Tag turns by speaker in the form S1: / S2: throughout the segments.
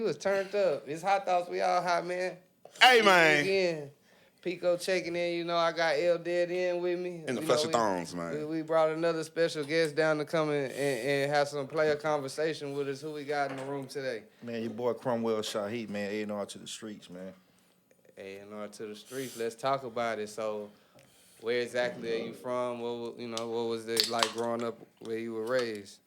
S1: was turned up. It's Hot Thoughts. We all hot, man.
S2: Hey, man.
S1: Again, Pico checking in. You know, I got L Dead in with me.
S2: In the Fletcher Thongs, man.
S1: We brought another special guest down to come and have some player conversation with us. Who we got in the room today?
S3: Man, your boy Krumwell Shaheed, man. A&R to the streets, man.
S1: A&R to the streets. Let's talk about it. So, where exactly are you from? What was it like growing up where you were raised?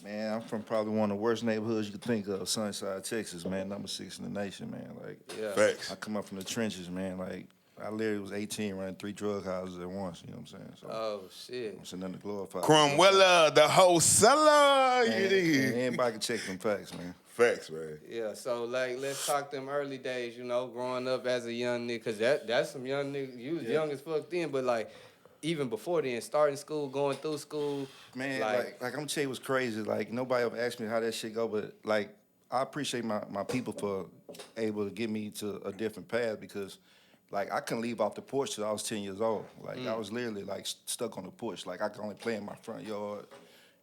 S3: Man, I'm from probably one of the worst neighborhoods you could think of, Sunnyside, Texas, man. Number 6 in the nation, man. Like,
S1: yeah.
S2: Facts.
S3: I come up from the trenches, man. Like, I literally was 18 running 3 drug houses at once, you know what I'm saying? So,
S1: oh, shit.
S3: I'm sitting under glorified.
S2: Krumwell, the wholesaler.
S3: And
S2: You
S3: anybody can check them facts, man.
S2: Facts, man.
S1: Yeah, so, like, let's talk them early days, you know, growing up as a young nigga, because that's some young nigga. You was young as fuck then, but, like, even before then, starting school, going through school.
S3: Man, like I'm gonna tell you what's crazy. Like, nobody ever asked me how that shit go, but, like, I appreciate my people for able to get me to a different path because, like, I couldn't leave off the porch till I was 10 years old. Like, I was literally, like, stuck on the porch. Like, I could only play in my front yard,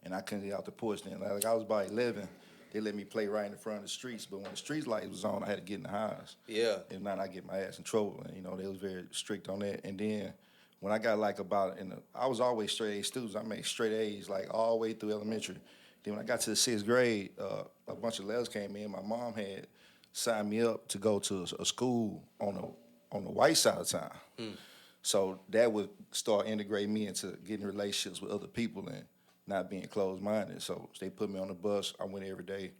S3: and I couldn't get out the porch then. Like, I was about 11. They let me play right in the front of the streets, but when the street light was on, I had to get in the house.
S1: Yeah.
S3: If not, I get my ass in trouble. And, you know, they was very strict on that. And then when I got like I was always straight A students. I made straight A's like all the way through elementary. Then when I got to the 6th grade, a bunch of letters came in. My mom had signed me up to go to a school on the white side of town. So that would start integrating me into getting relationships with other people and not being closed-minded. So they put me on the bus. I went every day.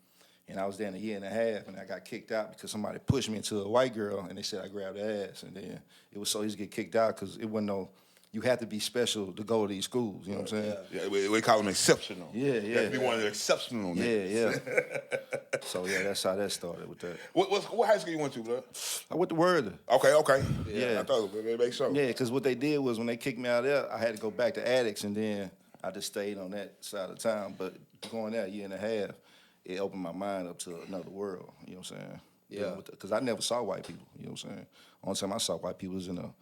S3: And I was there in a year and a half, and I got kicked out because somebody pushed me into a white girl, and they said I grabbed her ass. And then it was so easy to get kicked out because it wasn't you had to be special to go to these schools, you know what I'm saying?
S2: Yeah, we call them exceptional.
S3: Yeah.
S2: You have to be one of the exceptional niggas.
S3: Yeah. So, yeah, that's how that started with that.
S2: What high school you went to, bro?
S3: I went to Worthy.
S2: Okay.
S3: Yeah.
S2: I thought it made sense.
S3: Yeah, because what they did was when they kicked me out of there, I had to go back to Addicts, and then I just stayed on that side of town. But going there a year and a half, it opened my mind up to another world, you know what I'm saying?
S1: Yeah.
S3: Because I never saw white people, you know what I'm saying? Only time I saw white people was in a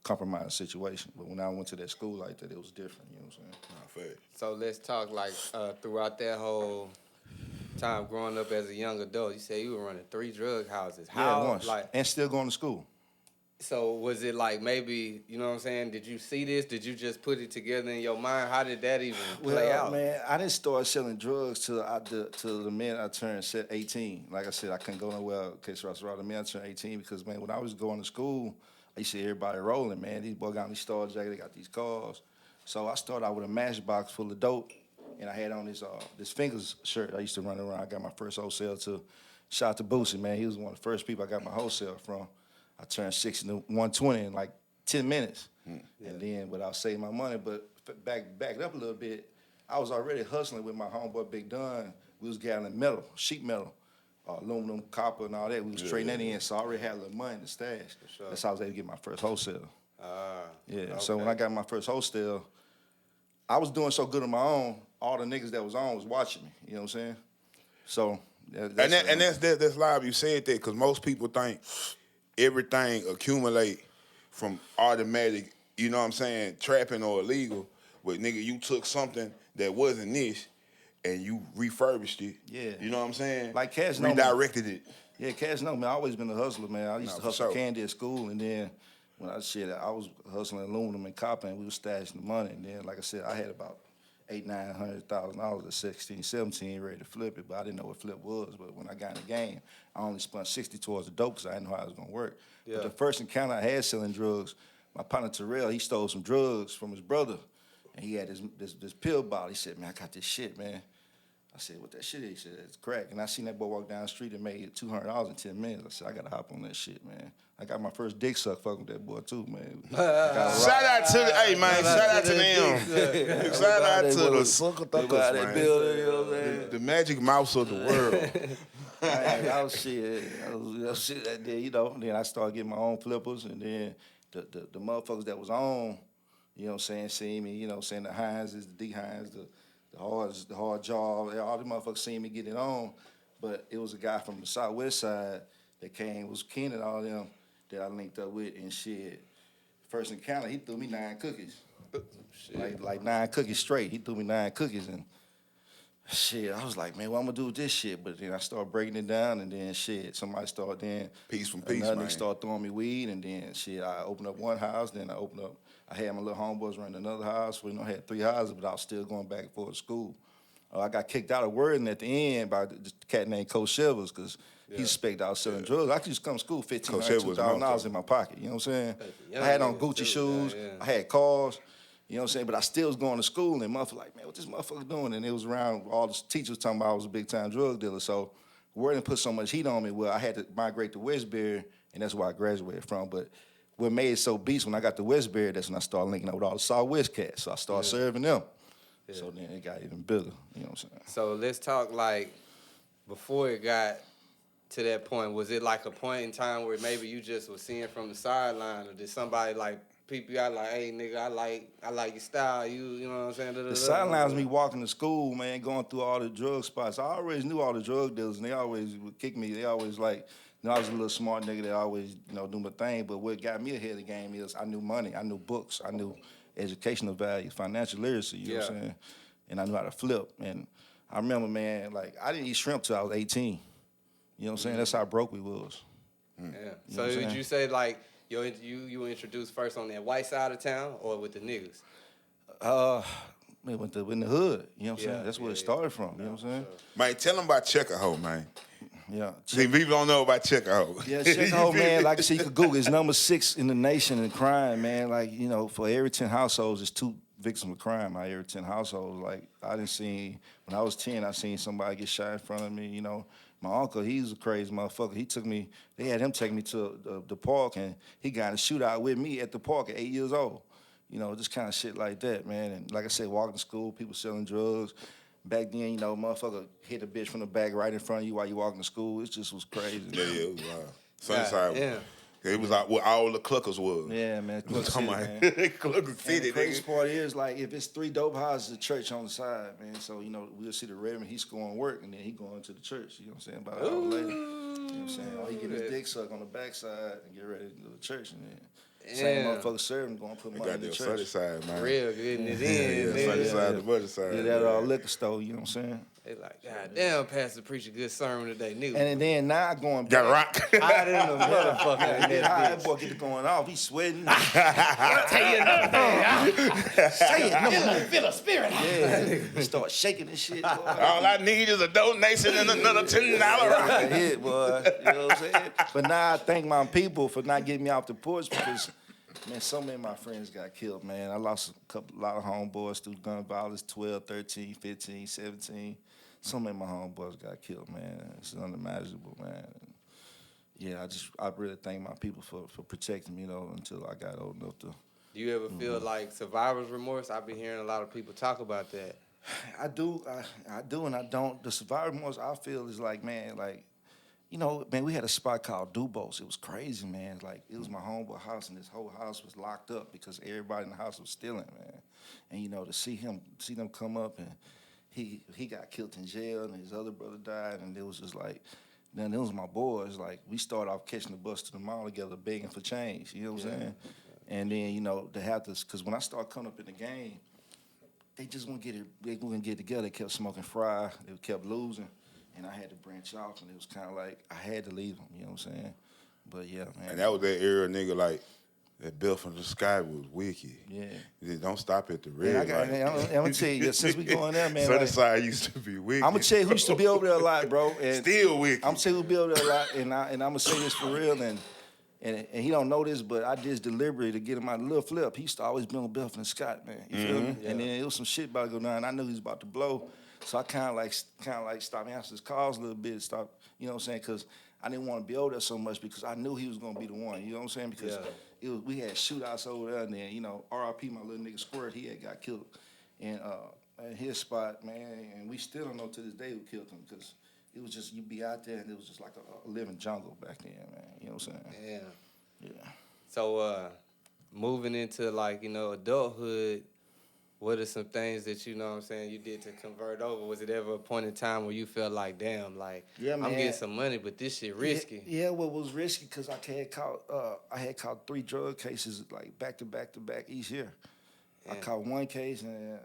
S3: compromised situation. But when I went to that school like that, it was different, you know what I'm saying?
S1: So let's talk, like, throughout that whole time growing up as a young adult, you said you were running 3 drug houses. How,
S3: once.
S1: like,
S3: and still going to school.
S1: so was it like maybe, you know what I'm saying, did you see this? Did you just put it together in your mind? How did that even play out?
S3: Man, I didn't start selling drugs till the minute I turned 18. Like I said, I couldn't go nowhere case the minute I turned 18 because, man, when I was going to school, I used to see everybody rolling, man. These boys got these Star Jackets, they got these cars. So I started out with a matchbox full of dope, and I had on this Fingers shirt I used to run around. I got my first wholesale to shout out to Boosie, man. He was one of the first people I got my wholesale from. I turned 60 to 120 in like 10 minutes. And then without saving my money, but back it up a little bit, I was already hustling with my homeboy Big Don. We was gathering metal, sheet metal, aluminum, copper, and all that. We was trading that in, so I already had a little money in the stash.
S1: Sure.
S3: That's how I was able to get my first wholesale.
S1: Okay.
S3: So when I got my first wholesale, I was doing so good on my own, all the niggas that was on was watching me, you know what I'm saying? So,
S2: that's live you said that because most people think everything accumulate from automatic, you know what I'm saying, trapping or illegal. But nigga, you took something that wasn't this and you refurbished it.
S3: Yeah.
S2: You know what I'm saying?
S3: Like Cash
S2: redirected it.
S3: Yeah, Cash know me. I always been a hustler, man. I used to hustle candy at school, and then when I was hustling aluminum and copper, and we was stashing the money. And then, like I said, I had about $800,000-$900,000 at 16, 17, ready to flip it, but I didn't know what flip was. But when I got in the game, I only spent 60 towards the dope because I didn't know how it was gonna work.
S1: Yeah.
S3: But the first encounter I had selling drugs, my partner Terrell, he stole some drugs from his brother, and he had this pill bottle. He said, "Man, I got this shit, man." I said, "What that shit is?" He said, "It's crack." And I seen that boy walk down the street and made $200 in 10 minutes. I said, "I gotta hop on that shit, man." I got my first dick suck fucking with that boy too, man.
S2: Shout out to them. Shout out to the sucker thuckers, man.
S3: Building, you know what I'm saying?
S2: The magic mouse of the world.
S3: I was shit that day, you know. Then I started getting my own flippers, and then the motherfuckers that was on, you know what I'm saying, see me, you know what I'm saying, the Heinz's, the D Heinz, the hard jaw, all the motherfuckers seen me getting it on. But it was a guy from the southwest side that came, was Ken and all them that I linked up with and shit. First encounter, he threw me 9 cookies. Like 9 cookies straight. He threw me 9 cookies and Shit, I was like, man, what I'm gonna do with this shit? But then I started breaking it down, and then shit, somebody started then.
S2: Peace from peace,
S3: another
S2: man.
S3: nigga started throwing me weed, and then shit, I opened up one house, then I had my little homeboys running another house. I had 3 houses, but I was still going back and forth to school. I got kicked out of Worden at the end by the cat named Coach Shivers, because he suspected I was selling drugs. I could just come to school, $1,500, $2,000 in my pocket. You know what I'm saying? I had on Gucci shoes. I had cars. You know what I'm saying? But I still was going to school, and motherfucker like, man, what this motherfucker doing? And it was around all the teachers talking about I was a big-time drug dealer. So Worden put so much heat on me, well, I had to migrate to Westbury, and that's where I graduated from. But what made it so beast, when I got to Westbury, that's when I started linking up with all the Southwest cats. So I started serving them. Yeah. So then it got even bigger. You know what I'm saying?
S1: So let's talk, like, before it got to that point, was it like a point in time where maybe you just was seeing from the sideline, or did somebody like people you out like, hey nigga, I like your style, you know what I'm saying?
S3: The sidelines me walking to school, man, going through all the drug spots. I always knew all the drug dealers, and they always would kick me. They always like, I was a little smart nigga that always, do my thing. But what got me ahead of the game is I knew money, I knew books, I knew educational value, financial literacy, you know what I'm saying? And I knew how to flip. And I remember, man, like, I didn't eat shrimp till I was 18. You know what I'm saying? That's how broke we was.
S1: Yeah.
S3: You
S1: So
S3: know
S1: would you say, like, you were introduced first on that white side of town or with the niggas?
S3: Man, in the hood, you know what I'm saying? That's where it started from, you know what I'm saying?
S2: Man, tell them about Checkerhole, man.
S3: Yeah.
S2: See, people don't know about Checkerhole.
S3: Yeah, Swishahouse, man, like I said, you could Google. It's number 6 in the nation in crime, man. Like, for every 10 households, there's 2 victims of crime out of every 10 households. Like, I didn't see, when I was 10, I seen somebody get shot in front of me, My uncle, he's a crazy motherfucker. They had him take me to the park, and he got in a shootout with me at the park at 8 years old. Just kind of shit like that, man. And like I said, walking to school, people selling drugs. Back then, motherfucker hit a bitch from the back right in front of you while you walking to school. It just was crazy.
S2: Yeah, it was wild. Sunnyside.
S1: Yeah.
S2: It was like where all the cluckers was.
S3: Yeah, man.
S2: Clucker
S3: City,
S2: man.
S3: man.
S2: Clucker City,
S3: The crazy
S2: nigga.
S3: part is, like, if it's 3 dope houses, a church on the side, man. So, we'll see the reverend, he's going to work, and then he going to the church. You know what I'm saying? About an hour later. You know what I'm saying? He get his dick sucked on the backside and get ready to go to church, and then same motherfucker serving going to put money in the church.
S2: Sunnyside, man.
S1: Real getting it in.
S2: Yeah, Sunnyside, the mother side.
S3: Yeah, that liquor store, you know what I'm saying?
S1: They like, God damn, Pastor preach a good sermon today, nigga.
S3: And then now going back.
S2: Got rock.
S1: Hot in the motherfucker.
S3: And then how that boy get to going off, he sweating. I'll tell you another thing. Say it, no, feel a spirit. Yeah, he start shaking this shit. Boy.
S2: All I need is a donation and another $10 rock.
S3: That's it, boy. You know what I'm saying? But now I thank my people for not getting me off the porch because, man, so many of my friends got killed, man. I lost a lot of homeboys through gun violence, 12, 13, 15, 17. So many of my homeboys got killed, man. It's unimaginable, man. Yeah, I really thank my people for protecting me, until I got old enough to.
S1: Do you ever feel like survivor's remorse? I've been hearing a lot of people talk about that.
S3: I do and I don't. The survivor's remorse I feel is like, man, like, man, we had a spot called Dubos. It was crazy, man. Like, it was my homeboy house, and this whole house was locked up because everybody in the house was stealing, man. And, to see them come up, and he got killed in jail, and his other brother died, and it was just like, then it was my boys. Like, we started off catching the bus to the mall together, begging for change. You know what I'm saying? And then, to have this, because when I started coming up in the game, they just wouldn't get it. They wouldn't get together. They kept smoking fry. They kept losing. And I had to branch off, and it was kind of like I had to leave them, you know what I'm saying? But, yeah, man.
S2: And that was that era, nigga, like, that Bill from the Sky was wicked.
S3: Yeah.
S2: Don't stop at the red light.
S3: I'm going to tell you, since we going there, man.
S2: Sunnyside used to be wicked.
S3: I'm going to tell you who used to be over there a lot, bro. And
S2: still wicked.
S3: I'm going to tell you who be over there a lot, and I'm going to say this for real, and he don't know this, but I did this deliberately to get him out of Lil Flip. He used to always be on Bill from the Scott, man. You feel me? Yeah. And then it was some shit about to go down. I knew he was about to blow. So I kind of like stopped answering his calls a little bit, you know what I'm saying? Because I didn't want to be over there so much because I knew he was going to be the one, you know what I'm saying? Because we had shootouts over there, and then, R.I.P. my little nigga Squirt, he had got killed in his spot, man, and we still don't know to this day who killed him because it was just, you'd be out there, and it was just like a living jungle back then, man, you know what I'm saying? Yeah. So
S1: moving into, like, adulthood, what are some things that, you did to convert over? Was it ever a point in time where you felt like, damn, like, I'm getting some money, but this shit risky?
S3: Yeah, well, it was risky because I had caught 3 drug cases, like, back to back each year. Yeah. I caught one case, and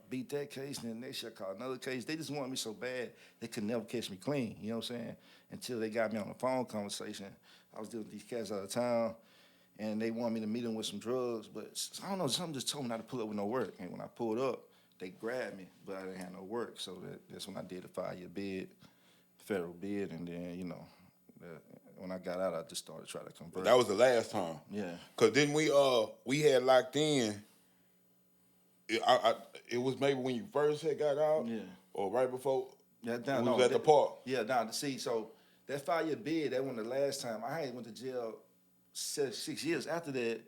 S3: beat that case, and then next year I caught another case. They just wanted me so bad they could never catch me clean. You know what I'm saying? Until they got me on the phone conversation. I was dealing with these cats out of town, and they wanted me to meet them with some drugs. But I don't know, something just told me not to pull up with no work. And when I pulled up, they grabbed me, but I didn't have no work. So that's when I did the 5-year bid, federal bid, and then, you know, when I got out, I just started trying to convert.
S2: That was the last time.
S3: Yeah.
S2: Cause then we had locked in. It was maybe when you first had got out,
S3: Yeah.
S2: or right before.
S3: Yeah,
S2: we was at the park.
S3: Yeah, down to see. So that 5-year bid, that wasn't the last time. I had went to jail 6 years after that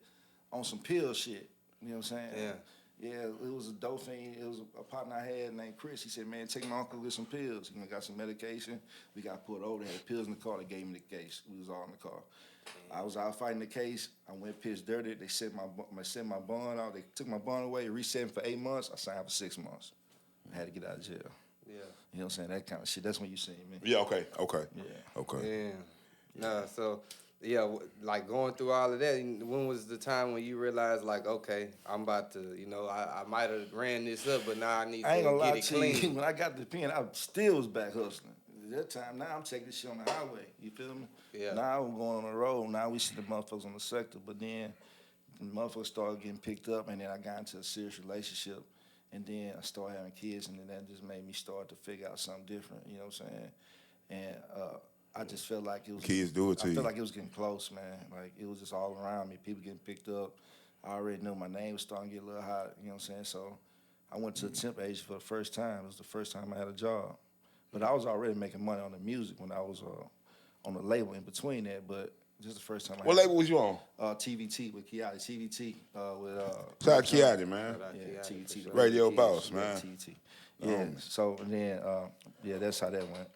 S3: on some pill shit. You know what I'm saying?
S1: Yeah.
S3: Yeah, it was a dope thing. It was a partner I had named Chris. He said, man, take my uncle get some pills. You know, got some medication. We got pulled over. They had pills in the car. They gave me the case. We was all in the car. I was out fighting the case. I went pitch dirty. They sent my bond out. They took my bond away, reset me for 8 months. I signed for 6 months. I had to get out of jail.
S1: Yeah.
S3: You know what I'm saying? That kind of shit. That's when you seen me.
S2: Yeah. Okay.
S3: Yeah.
S2: Okay.
S1: Yeah. Nah, so, yeah, like going through all of that, when was the time when you realized, like, okay, I'm about to, you know, I might have ran this up, but now I need
S3: I ain't
S1: to
S3: gonna lie
S1: get it
S3: to
S1: clean.
S3: you. When I got the pen, I still was back hustling. At that time, now I'm taking this shit on the highway. You feel me?
S1: Yeah.
S3: Now I'm going on the road. Now we see the motherfuckers on the sector. But then the motherfuckers started getting picked up, and then I got into a serious relationship. And then I started having kids, and then that just made me start to figure out something different. You know what I'm saying? And I just felt like it was.
S2: Kids do it to
S3: I
S2: you.
S3: felt like it was getting close, man. Like it was just all around me. People getting picked up. I already knew my name was starting to get a little hot. You know what I'm saying? So I went to a temp agency for the first time. It was the first time I had a job. But I was already making money on the music when I was on the label in between that. But this is the first time I
S2: What
S3: had
S2: label was you on?
S3: TVT with Kiotti. TVT with
S2: Shout out Kiotti, man.
S3: yeah, TVT. the
S2: Radio
S3: Kids.
S2: boss,
S3: Yeah,
S2: man.
S3: TVT. Yeah. So and then yeah, that's how that went.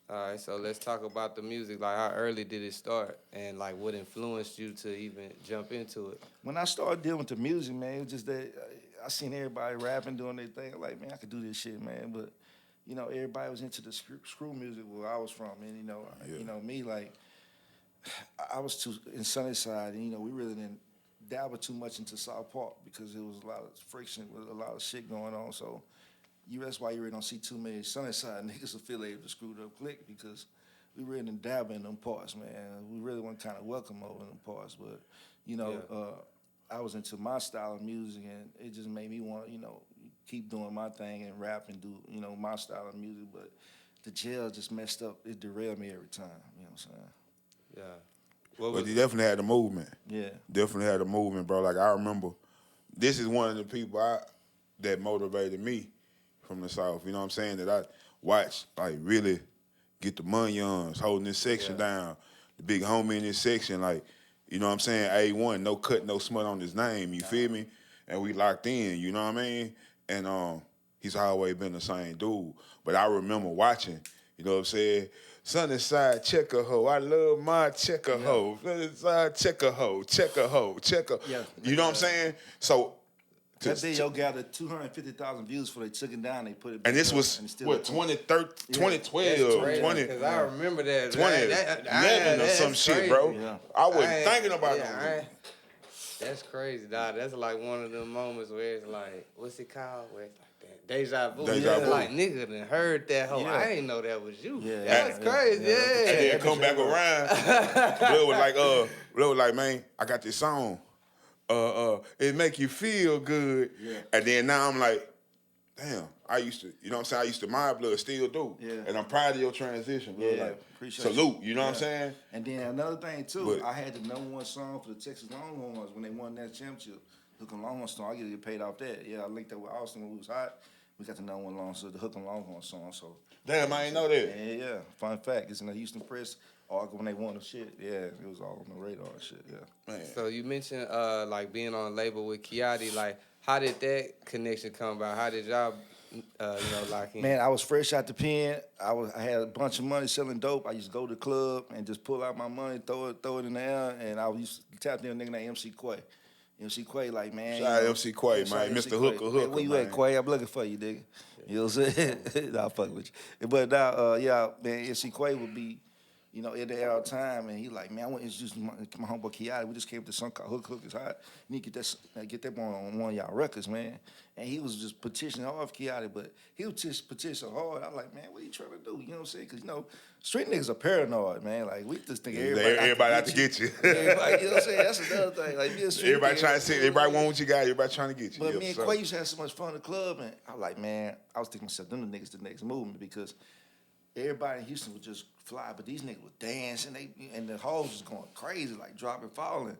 S1: All right, so let's talk about the music. Like, how early did it start, and like, what influenced you to even jump into it?
S3: When I started dealing with the music, man, it was just that I seen everybody rapping, doing their thing. I'm like, man, I could do this shit, man. But you know, everybody was into the screw music where I was from, and you know me, like I was in Sunnyside, and you know, we really didn't dabble too much into South Park because there was a lot of friction with a lot of shit going on. So that's why you really don't see too many Sunnyside niggas affiliated with the Screwed Up Clique because we really didn't dabble in them parts, man. We really weren't kind of welcome over in them parts, but you know, I was into my style of music, and it just made me want to, you know, keep doing my thing and rap and do, you know, my style of music. But the jail just messed up. It derailed me every time. You know what I'm saying?
S1: Yeah.
S2: But you definitely had the movement.
S3: Yeah.
S2: Definitely had the movement, bro. Like, I remember, this is one of the people that motivated me from the South. You know what I'm saying? That I watched, like, really get the Munyons holding this section down. The big homie in this section, like, you know what I'm saying? A1, no cut, no smut on his name. You feel me? And we locked in. You know what I mean? And he's always been the same dude. But I remember watching. You know what I'm saying? Sunnyside checker hoe. I love my checker hoe. Sunnyside checker hoe. Checker hoe. Checker.
S3: Yeah.
S2: You know what I'm saying? So
S3: That video gathered 250,000 views before they took it down. They put it back
S2: and this
S3: up,
S2: was
S3: and it's still
S2: what
S3: up.
S2: 2012, 20,
S1: Because I remember that
S2: 2011 or some shit,
S1: crazy.
S2: bro.
S3: Yeah.
S2: I wasn't thinking about it.
S1: That's crazy, dog. That's like one of the moments where it's like, what's it called? Where it's like that deja vu.
S2: Deja
S1: It's
S2: vu.
S1: like, nigga done heard that hoe.
S3: Yeah.
S1: I ain't know that was you.
S3: Yeah,
S1: That's
S3: yeah,
S1: crazy.
S3: yeah,
S1: Yeah.
S2: And then come back around. Blood was like, man, I got this song. It make you feel good.
S3: Yeah.
S2: And then now I'm like, damn, I used to, you know what I'm saying? I used to my blood, still do.
S3: Yeah.
S2: And I'm proud of your transition, bro.
S3: Yeah,
S2: Like,
S3: appreciate
S2: salute, you know what I'm saying?
S3: And then another thing too,
S2: But-
S3: I had the #1 song for the Texas Longhorns when they won that championship. Hook 'em Longhorn song, I get paid off that. Yeah, I linked up with Austin when we was hot. We got the #1 Longhorn, so the Hook 'em Longhorn song. So
S2: Damn, I ain't know that.
S3: yeah. Fun fact, it's in the Houston Press article when they won the shit. Yeah, it was all on the radar and shit. Yeah.
S2: Man.
S1: So you mentioned like being on a label with Kiotti. Like, how did that connection come about? How did y'all, lock in?
S3: Man, I was fresh out the pen. I had a bunch of money selling dope. I used to go to the club and just pull out my money, throw it in the air, and I used to tap in a nigga named MC Quay. MC Quay, like, man.
S2: Shout out MC Quay,
S3: shout out
S2: man.
S3: MC
S2: Mr.
S3: Quay.
S2: Hooker,
S3: Man,
S2: Hooker,
S3: where you
S2: man.
S3: at, Quay? I'm looking for you, nigga. You know what I'm saying? Nah, I fuck with you. But now, yeah, man, MC Quay would be you know, in the era of time, and he like, man, I want to introduce my homeboy Kiotti. We just came to some called Hook is Hot. You need to get that boy on one of y'all records, man. And he was just petitioning hard for Kiotti, but he was just petitioning hard. I was like, man, what are you trying to do? You know what I'm saying? Because, you know, street niggas are paranoid, man. Like, we just think
S2: everybody out to get you.
S3: Everybody, you know what I'm saying? That's another thing. Like,
S2: everybody trying to say, everybody want what you got. Everybody trying to get you.
S3: But me and Quay used to have so much fun in the club, and I was like, man, I was thinking to myself, them the niggas the next movement, because everybody in Houston would just fly, but these niggas would dance, and the hoes was going crazy, like dropping, falling.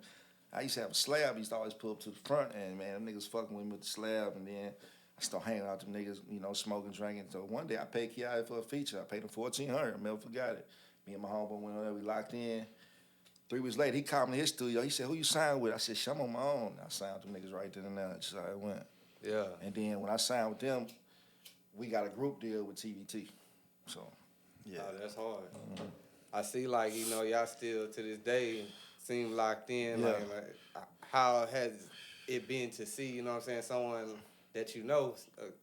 S3: I used to have a slab. I used to always pull up to the front, and man, them niggas fucking with me with the slab, and then I started hanging out with them niggas, you know, smoking, drinking. So one day I paid Kiotti for a feature. I paid him $1,400. I never forgot it. Me and my homeboy went on there. We locked in. 3 weeks later, he called me in his studio. He said, "Who you signed with?" I said, "I'm on my own." I signed with them niggas right then and there. That's how it went.
S1: Yeah.
S3: And then when I signed with them, we got a group deal with TVT. So, yeah.
S1: Oh, that's hard. Mm-hmm. I see, like, you know, y'all still to this day seem locked in.
S3: Yeah.
S1: Like, how has it been to see, you know what I'm saying, someone that you know,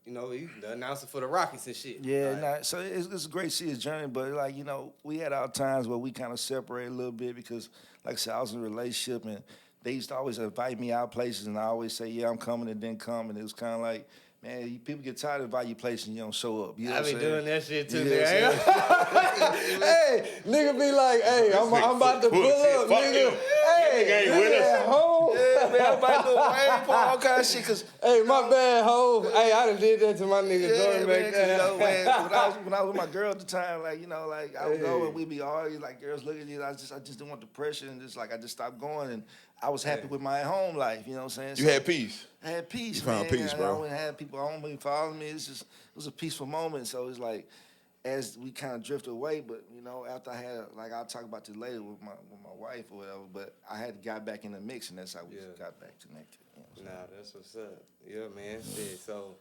S1: he the announcer for the Rockets and shit.
S3: Yeah,
S1: like,
S3: so it's great to see his journey, but, like, you know, we had our times where we kind of separated a little bit because, like I said, I was in a relationship, and they used to always invite me out places, and I always say, yeah, I'm coming, and then come, and it was kind of like, man, people get tired of inviting you places and you don't show up. You know
S1: I be doing that shit too,
S3: nigga.
S1: Hey, nigga be like, hey, I'm about to pull up, nigga. Hey,
S2: ain't with us.
S1: Ho.
S3: Yeah, man, everybody look way for all kind of shit. Cause,
S1: hey, my bad, ho. Hey, I done did that to my nigga Jordan back there.
S3: You know, man, when I was with my girl at the time, like, you know, like, I would go and we'd be arguing, like, girls looking at you. I just didn't want the pressure, and just, like, I just stopped going, and I was happy with my home life, you know what I'm saying?
S2: You had peace.
S3: I had peace,
S2: you found peace, bro.
S3: I wouldn't have people home me following me. It was a peaceful moment. So it's like, as we kind of drifted away, but, you know, after I had, like, I'll talk about this later with my wife or whatever, but I had got back in the mix, and that's how we got back connected. You know
S1: that's what's up. Yeah, man. Shit. So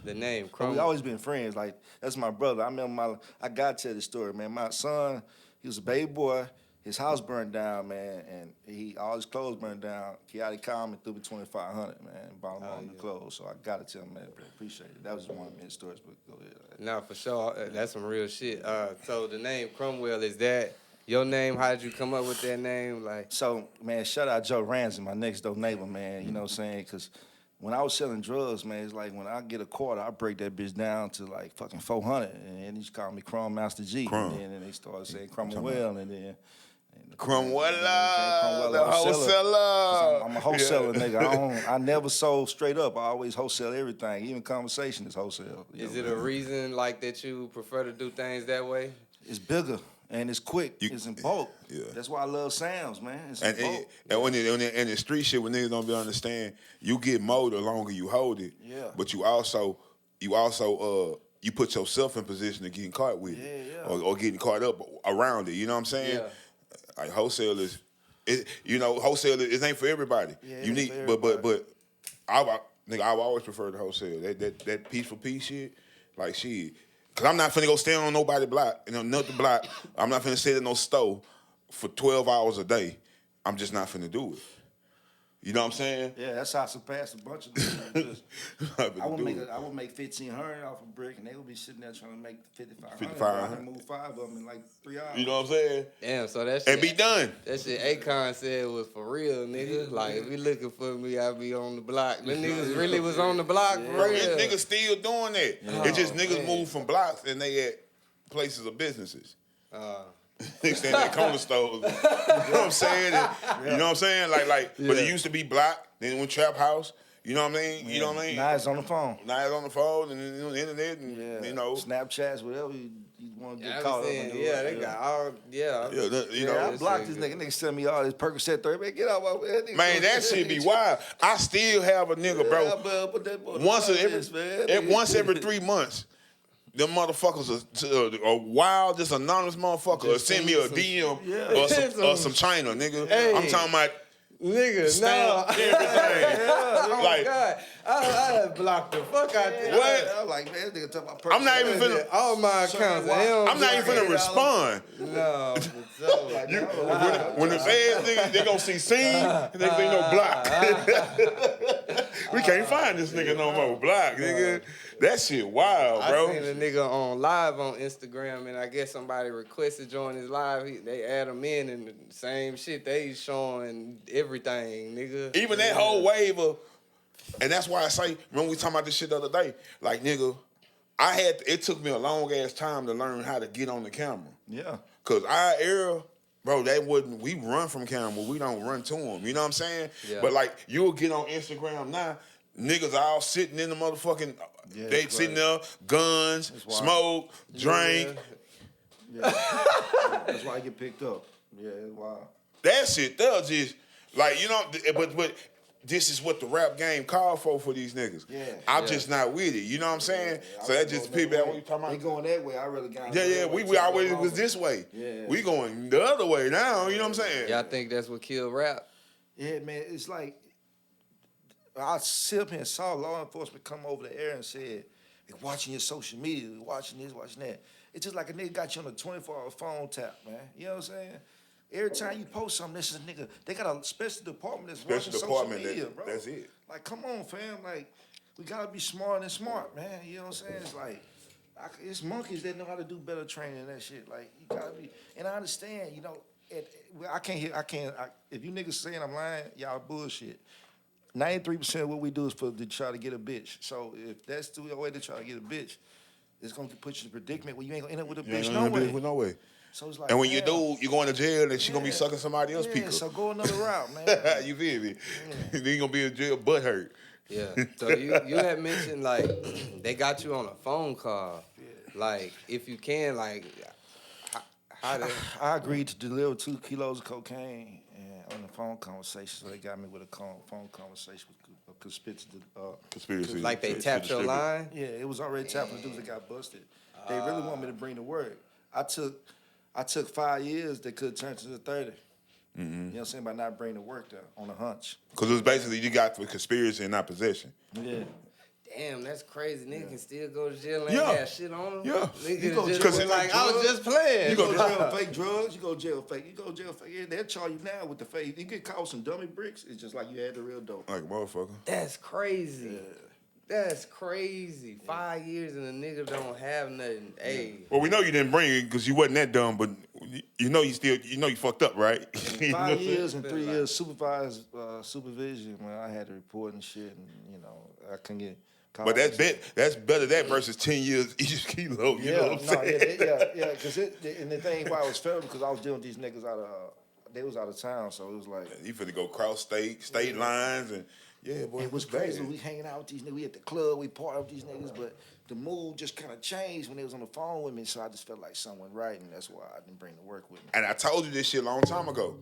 S1: the name,
S3: Krumwell. We always been friends. Like, that's my brother. I remember I got to tell the story, man. My son, he was a baby boy. His house burned down, man, and all his clothes burned down. Kiotti called me, threw me $2,500, man, and bought him all the clothes. So I gotta tell him, man, appreciate it. That was one of many stories, but go ahead.
S1: No, for sure. That's some real shit. So the name Krumwell, is that your name? How did you come up with that name? Like,
S3: so, man, shout out Joe Ramsey, my next door neighbor, man. You know what I'm saying? Because when I was selling drugs, man, it's like when I get a quarter, I break that bitch down to like fucking 400, and then he just called me Crum Master G.
S2: Crumb.
S3: And then they started saying Krumwell, and then.
S2: Krumwell,
S3: the
S2: wholesaler.
S3: I'm a wholesaler, nigga. I never sold straight up. I always wholesale everything. Even conversation is wholesale.
S1: Is it a reason like that you prefer to do things that way?
S3: It's bigger and it's quick. It's in bulk. Yeah. That's why I love sounds, man. It's in bulk.
S2: And when in the street shit, when niggas don't be understand, you get more the longer you hold it.
S3: Yeah.
S2: But you also you put yourself in position of getting caught with it.
S3: Yeah.
S2: Or getting caught up around it. You know what I'm saying?
S1: Yeah.
S2: Like wholesalers, wholesalers, it ain't for everybody.
S3: Yeah,
S2: you need, but I've always preferred the wholesale. That piece for piece shit, like shit. Cause I'm not finna go stand on nobody's block, nothing block. I'm not finna sit in no store for 12 hours a day. I'm just not finna do it. You know what I'm saying?
S3: Yeah, that's how I surpassed a bunch of them. I would make $1,500 off a brick, and they would be sitting there trying to make $5,500. I can move 5 of them in like 3 hours.
S2: You know what I'm saying?
S1: Damn, so that shit,
S2: and be done.
S1: That shit Akon said was for real, nigga. Like, if you looking for me, I be on the block. The niggas really was on the block for
S2: Bro,
S1: real.
S2: niggas still doing that.
S1: Yeah.
S2: It's just niggas move from blocks and they at places of businesses. They stand at corner stores. You know what I'm saying? You know what I'm saying? Like, but it used to be block, then it went trap house. You know what I mean? You know what I mean?
S3: Now it's on the phone.
S2: Now it's on the phone and then the internet and
S3: Snapchats, whatever you want to get caught up in.
S1: Yeah, they got all,
S3: I blocked this nigga. Nigga send me all this Percocet 30. Man, get out my head.
S2: Man, that shit be wild. I still have a nigga, bro. Once every 3 months. Them motherfuckers are wild, just anonymous motherfucker. Or send me a DM or some China, nigga. Hey. I'm talking about
S1: nigga, no.
S2: Everything.
S1: Oh my God. I blocked the fuck out there.
S2: What?
S3: I'm like, man, this nigga talking about
S2: I'm not even finna.
S1: All my accounts.
S2: I'm not even finna respond.
S1: No.
S2: When the feds, they gonna see scene, and they no block. We can't find this nigga no more. Block, nigga. That shit wild, bro.
S1: I seen a nigga on live on Instagram, and I guess somebody requested join his live. They add him in, and the same shit they showing everything, nigga.
S2: Even that whole wave of, and that's why I say, remember we talking about this shit the other day, like, nigga, it took me a long ass time to learn how to get on the camera.
S3: Yeah.
S2: Cause our era, bro, we run from camera, we don't run to them. You know what I'm saying?
S1: Yeah.
S2: But like, you'll get on Instagram now, niggas all sitting in the motherfucking, they sitting there, guns, smoke, drink.
S3: Yeah. That's why I get picked up. Yeah, it's wild.
S2: That shit, they'll just, like, you know, but this is what the rap game called for these niggas.
S3: Yeah.
S2: I'm just not with it. You know what I'm saying?
S3: Yeah.
S2: So that just people what you talking about?
S3: They going that way. I really got.
S2: Yeah, we always was this way.
S3: Yeah.
S2: We going the other way now. You know what I'm saying?
S1: Y'all think that's what killed rap?
S3: Yeah, man. It's like I sit up here and saw law enforcement come over the air and said, "They're watching your social media, watching this, watching that." It's just like a nigga got you on a 24-hour phone tap, man. You know what I'm saying? Every time you post something, this is a nigga. They got a special department that's watching social media, bro.
S2: That's it.
S3: Like, come on, fam. Like, we gotta be smart and smart, man. You know what I'm saying? It's like, it's monkeys that know how to do better training than that shit. Like, you gotta be. And I understand, you know. If you niggas saying I'm lying, y'all bullshit. 93% of what we do is to try to get a bitch. So if that's the way to try to get a bitch, it's gonna put you in a predicament where you ain't gonna end up with a bitch no way. So it's like,
S2: and when you do, you going to jail and she gonna be sucking somebody else's people.
S3: So go another route, man.
S2: You feel me? Then you gonna be in jail butt hurt.
S1: Yeah. So you had mentioned like they got you on a phone call. Yeah. Like if you can, like
S3: I agreed to deliver 2 kilos of cocaine and on the phone conversation. So they got me with a phone conversation with conspiracy.
S1: Like they tapped your line?
S3: Yeah, it was already tapping the dudes that got busted. They really want me to bring the work. I took 5 years that could turn to the 30. You know what I'm saying? By not bringing the work there on a hunch.
S2: Because it was basically you got for conspiracy and not possession.
S3: Yeah.
S1: Damn, that's crazy. Nigga can still go to jail and have shit on him.
S2: Yeah.
S1: Nigga just like, I was just playing.
S3: You go to jail fake drugs, you go to jail fake. Yeah, they'll charge you now with the fake. You get caught with some dummy bricks, it's just like you had the real dope.
S2: Like a motherfucker.
S1: That's crazy. Yeah. That's crazy. 5 years and a nigga don't have nothing. Hey.
S2: Well, we know you didn't bring it because you wasn't that dumb, but you know you fucked up, right?
S3: 5 years and 3 years supervised supervision. Man, I had to report and shit, and you know I couldn't get.
S2: But that's better that versus 10 years each kilo. You know what I'm saying?
S3: Yeah. Because and the thing why it was fair because I was dealing with these niggas they was out of town, so it was like
S2: you finna go cross state lines and. Yeah, boy.
S3: It was crazy. We hanging out with these niggas. We at the club. We party with these niggas. But the mood just kind of changed when they was on the phone with me. So I just felt like someone right, and that's why I didn't bring the work with me.
S2: And I told you this shit a long time ago.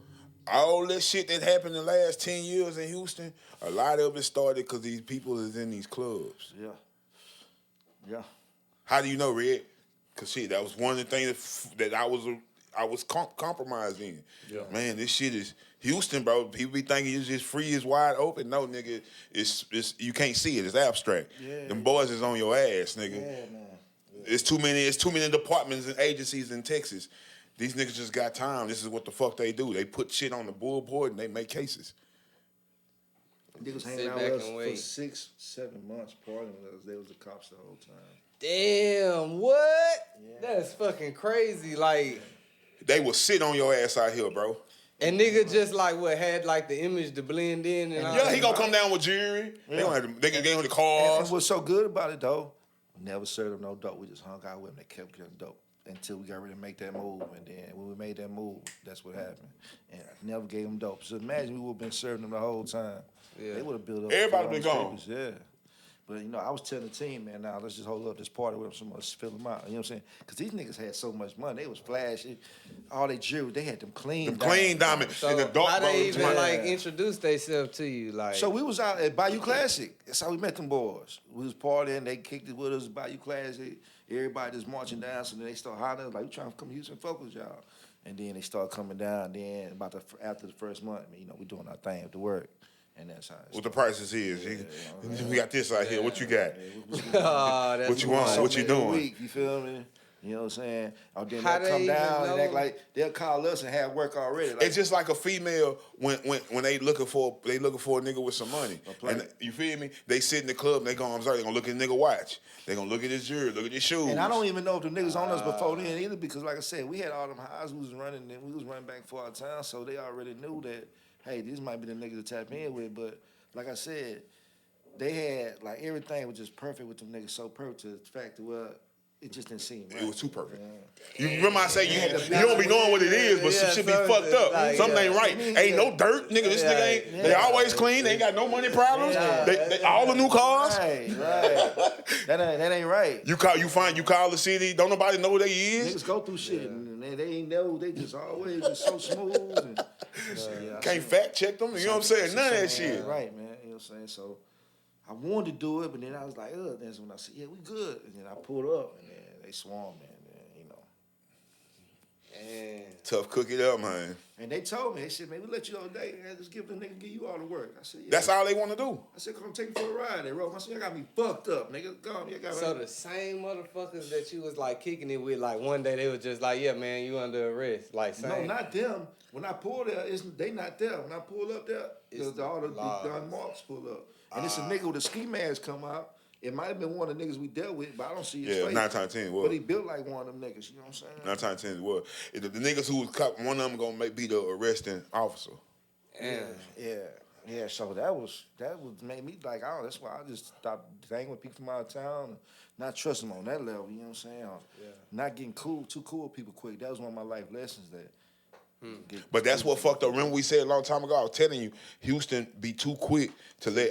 S2: All this shit that happened in the last 10 years in Houston, a lot of it started because these people is in these clubs.
S3: Yeah.
S2: How do you know, Red? Because shit, that was one of the things that I was compromised in. Yeah. Man, this shit is Houston, bro. People be thinking it's just free, it's wide open. No, nigga, it's you can't see it. It's abstract.
S3: Yeah.
S2: Them boys is on your ass, nigga.
S3: Yeah, man. Yeah.
S2: It's too many departments and agencies in Texas. These niggas just got time. This is what the fuck they do. They put shit on the bullboard and they make cases.
S3: Niggas hanging out with us for 6-7 months partying with us. They was the cops the whole time.
S1: Damn, what? Yeah. That's fucking crazy. Like
S2: they will sit on your ass out here, bro.
S1: And nigga just like had like the image to blend in and
S2: yeah, he gonna come down with jewelry. Yeah. They don't have to, they can get on the cars.
S3: And what's so good about it though, never served them no dope. We just hung out with them. They kept getting dope until we got ready to make that move. And then when we made that move, that's what happened. And I never gave them dope. So imagine we would have been serving them the whole time. Yeah. They would have built up.
S2: Everybody been gone.
S3: Papers. Yeah. But, you know, I was telling the team, man, now let's just hold up this party with them so much, fill them out. You know what I'm saying? Because these niggas had so much money. They was flashy. All they jewelry, they had them clean
S2: diamonds.
S1: So
S2: in the dark
S1: how they even, like, introduce themselves to you? Like,
S3: so we was out at Bayou Classic. That's how we met them boys. We was partying. They kicked it with us at Bayou Classic. Everybody just marching down. So then they start hollering, like, we trying to come to Houston and fuck with y'all. And then they start coming down. Then after the first month, you know, we doing our thing at the work. And that's how
S2: what the prices is. We got this out here. What you got?
S1: Oh,
S2: what you want? What you doing?
S3: Week, you feel me? You know what I'm saying? Or then
S1: How
S3: they'll come
S1: they
S3: down
S1: even
S3: and act
S1: know?
S3: like they'll call us and have work already. Like,
S2: It's just like a female when they looking for a nigga with some money. And you feel me? They sit in the club and they gonna look at the nigga watch. They gonna look at his jewelry, look at his shoes.
S3: and I don't even know if the niggas on us before then either, because like I said, we had all them highs we was running and we was running back for our town, so they already knew that, hey, this might be the nigga to tap in with. But like I said, they had like everything was just perfect with them niggas, so perfect to the fact that it just didn't seem right.
S2: It was too perfect.
S3: Yeah.
S2: You remember I say you don't be knowing what it is, but some shit be fucked up.
S1: like,
S2: Something ain't right. Ain't no dirt, nigga. This nigga ain't. They always clean. They ain't got no money problems. They all the new cars.
S3: Right. That ain't right.
S2: You call the city. Don't nobody know who they is.
S3: Niggas go through shit and they ain't know. They just always just so smooth. And,
S2: Can't fact check them. You know what I'm saying? None of that shit.
S3: Right, man. You know what I'm saying? So I wanted to do it, but then I was like, ugh. That's when I said, yeah, we good. And then I pulled up, and then they swarmed me, and then, you know.
S1: And
S2: Tough cook it up, man.
S3: And they told me, they said, man, we let you all day. Just give the nigga, give you all the work. I said, yeah.
S2: That's all they want to do.
S3: I said, come take me for a ride. They wrote. I said, y'all got me fucked up, nigga. Go on,
S1: so the same motherfuckers that you was like kicking it with, like one day they was just like, yeah, man, you under arrest. Like same.
S3: No, not them. When I pull there, they not there. When I pull up there, all the marks pull up. And it's a nigga with a ski mask come out. It might have been one of the niggas we dealt with, but I don't see his face.
S2: 9 times 10 was.
S3: But he built like one of them niggas, you know what I'm saying?
S2: 9 times 10 was. The niggas who was caught, one of them gonna be the arresting officer.
S3: Yeah. So that was made me like, oh, that's why I just stopped hanging with people from out of town and not trust them on that level. You know what I'm saying? Not getting too cool with people quick. That was one of my life lessons that.
S2: But that's what fucked up. Remember we said a long time ago, I was telling you, Houston be too quick to let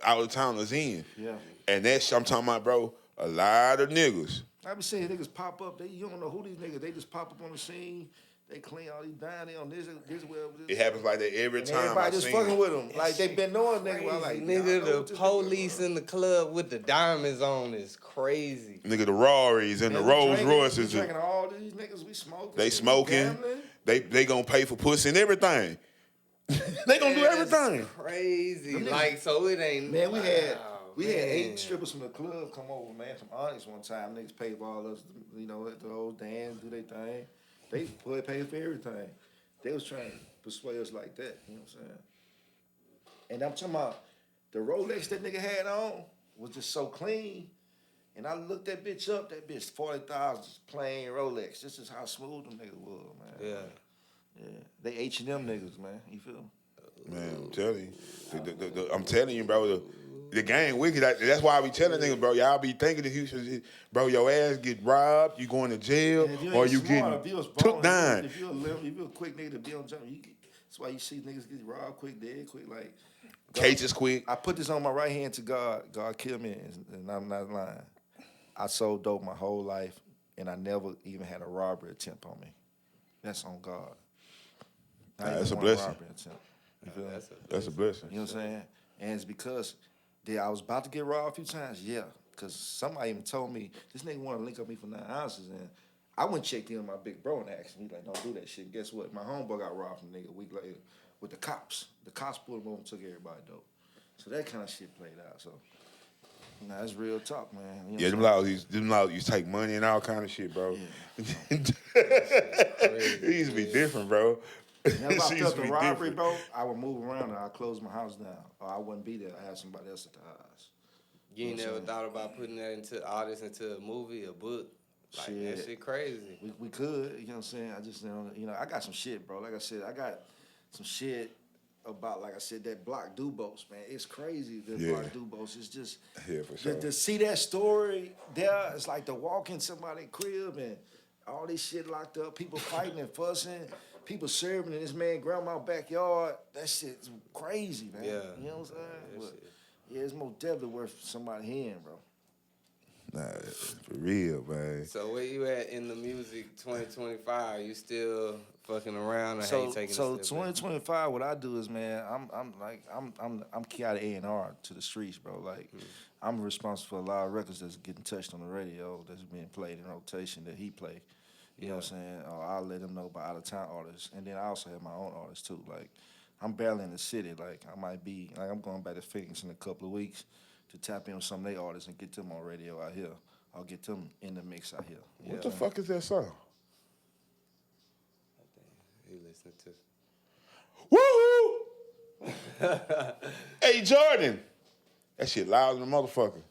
S2: out of towners in.
S3: Yeah.
S2: And that shit I'm talking about, bro, a lot of niggas.
S3: I be seeing niggas pop up. You don't know who these niggas. They just pop up on the scene. They clean all these down. They on this well.
S2: It happens like that every time.
S3: Everybody just fucking with them. Like they been knowing niggas. I'm like,
S1: nigga, the police in the club with the diamonds on is crazy.
S2: Nigga, the Rarries and the Rolls Royces.
S3: We drinking all these niggas. We smoking.
S2: They smoking. They gonna pay for pussy and everything. They gonna do everything.
S1: Crazy. Like, so it ain't.
S3: Man, we had 8 strippers from the club come over, man, from Onyx one time. Niggas paid for all us, you know, at the whole dance, do their thing. They paid for everything. They was trying to persuade us like that, you know what I'm saying? And I'm talking about the Rolex that nigga had on was just so clean. And I looked that bitch up, that bitch 40,000 plain Rolex. This is how smooth them niggas was, man. Yeah. They H&M niggas, man. You feel me?
S2: Man, I'm telling you. I'm telling you, bro. The game wicked. That's why I be telling niggas, bro. Y'all be thinking that Houston, bro, your ass get robbed, you going to jail, or you getting took down.
S3: If you're a quick nigga to be on jump, that's why you see niggas get robbed quick, dead quick. Like
S2: cases quick.
S3: I put this on my right hand to God. God killed me, and I'm not lying. I sold dope my whole life, and I never even had a robbery attempt on me. That's on God.
S2: That's a blessing.
S3: You feel
S2: That's a blessing.
S3: You know what I'm saying? And it's because I was about to get robbed a few times. Yeah, because somebody even told me, this nigga want to link up me for 9 ounces. And I went and checked in with my big bro and asked him, he like, don't do that shit. Guess what? My homeboy got robbed from a nigga a week later with the cops. The cops pulled him over and took everybody dope. So that kind of shit played out. So, that's real talk, man. You know
S2: them laws used to take money and all kind of shit, bro.
S3: Yeah.
S2: It used to be different, bro.
S3: Now, if I felt the robbery, bro, I would move around and I'd close my house down. Or I wouldn't be there. I had somebody else at the house.
S1: You ain't never thought about putting that into a movie, a book? Like,
S3: shit.
S1: That shit crazy.
S3: We could, you know what I'm saying? I just, I got some shit, bro. Like I said, I got some shit about, like I said, that Block Dubos, man. It's crazy, Block Dubos. It's just,
S2: for sure.
S3: To see that story there, it's like to walk in somebody's crib and all this shit locked up, people fighting and fussing, people serving in this man's grandma's backyard. That shit's crazy, man.
S1: Yeah.
S3: You know what I'm saying? But, it's most definitely worth somebody hearing, bro.
S2: Nah, for real, man.
S1: So where you at in the music 2025? You still fucking around or how you taking
S3: so
S1: a step back?
S3: 2025, what I do is, man, I'm Kiotti A&R to the streets, bro. Like, I'm responsible for a lot of records that's getting touched on the radio, that's being played in rotation that he play. You know what I'm saying? Or I'll let him know about out of town artists, and then I also have my own artists too. Like, I'm barely in the city. Like, I'm going back to Phoenix in a couple of weeks to tap in with some of their artists and get them on radio out here. I'll get them in the mix out here.
S2: What the fuck is that song?
S1: He listening to.
S2: Woo! Hey, Jordan. That shit loud as a motherfucker.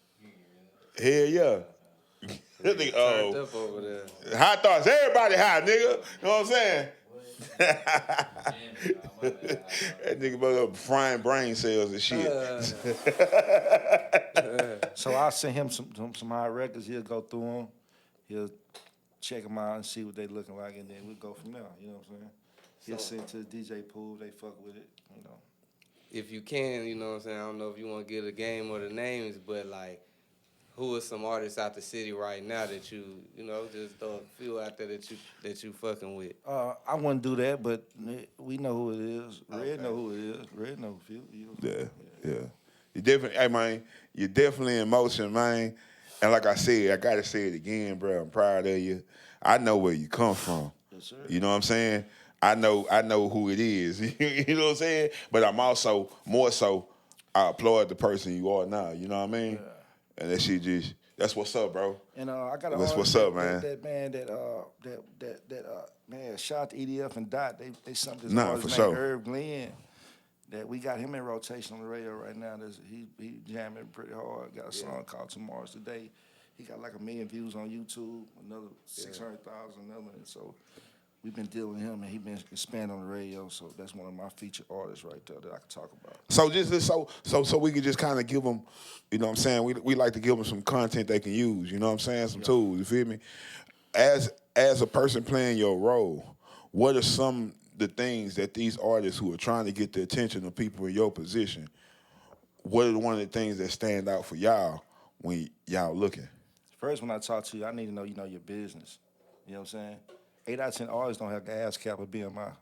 S2: Hell yeah. That nigga,
S1: Turned up over there.
S2: high thoughts. Everybody high, nigga. You know what I'm saying? That nigga about up frying brain cells and shit.
S3: So I'll send him some high records. He'll go through them. He'll check them out and see what they looking like, and then we'll go from there. You know what I'm saying? He'll send to the DJ pool. They fuck with it. You know.
S1: If you can, you know what I'm saying? I don't know if you want to get a game or the names, but like, who are some artists out the city right now that you know, just throw a few out there that you fucking with?
S3: I wouldn't do that, but we know who it is. Red know who it is. Red know who it is.
S2: Yeah. You definitely, hey man, you're definitely in motion, man. And like I said, I gotta say it again, bro. I'm proud of you. I know where you come from.
S3: Yes, sir.
S2: You know what I'm saying? I know who it is. You know what I'm saying? But I'm also more so I applaud the person you are now. You know what I mean? Yeah. And that shit just that's what's up, bro.
S3: And I got
S2: that's what's up, man.
S3: That man man, shout out to EDF and Dot. They something this
S2: for
S3: named
S2: sure.
S3: Herb Glenn. That we got him in rotation on the radio right now. He jamming pretty hard. Got a song called Tomorrow's Today. He got like 1 million views on YouTube, another 600,000, another. And so we've been dealing with him, and he been expanding on the radio. So that's one of my featured artists right there that I can talk about.
S2: So just so we could just kind of give them, you know what I'm saying? We like to give them some content they can use. You know what I'm saying? Some tools. You feel me? As a person playing your role, what are some the things that these artists who are trying to get the attention of people in your position, what are one of the things that stand out for y'all when y'all looking?
S3: First, when I talk to you, I need to know you know your business. You know what I'm saying? 8 out of 10 artists don't have the ass cap of BMI.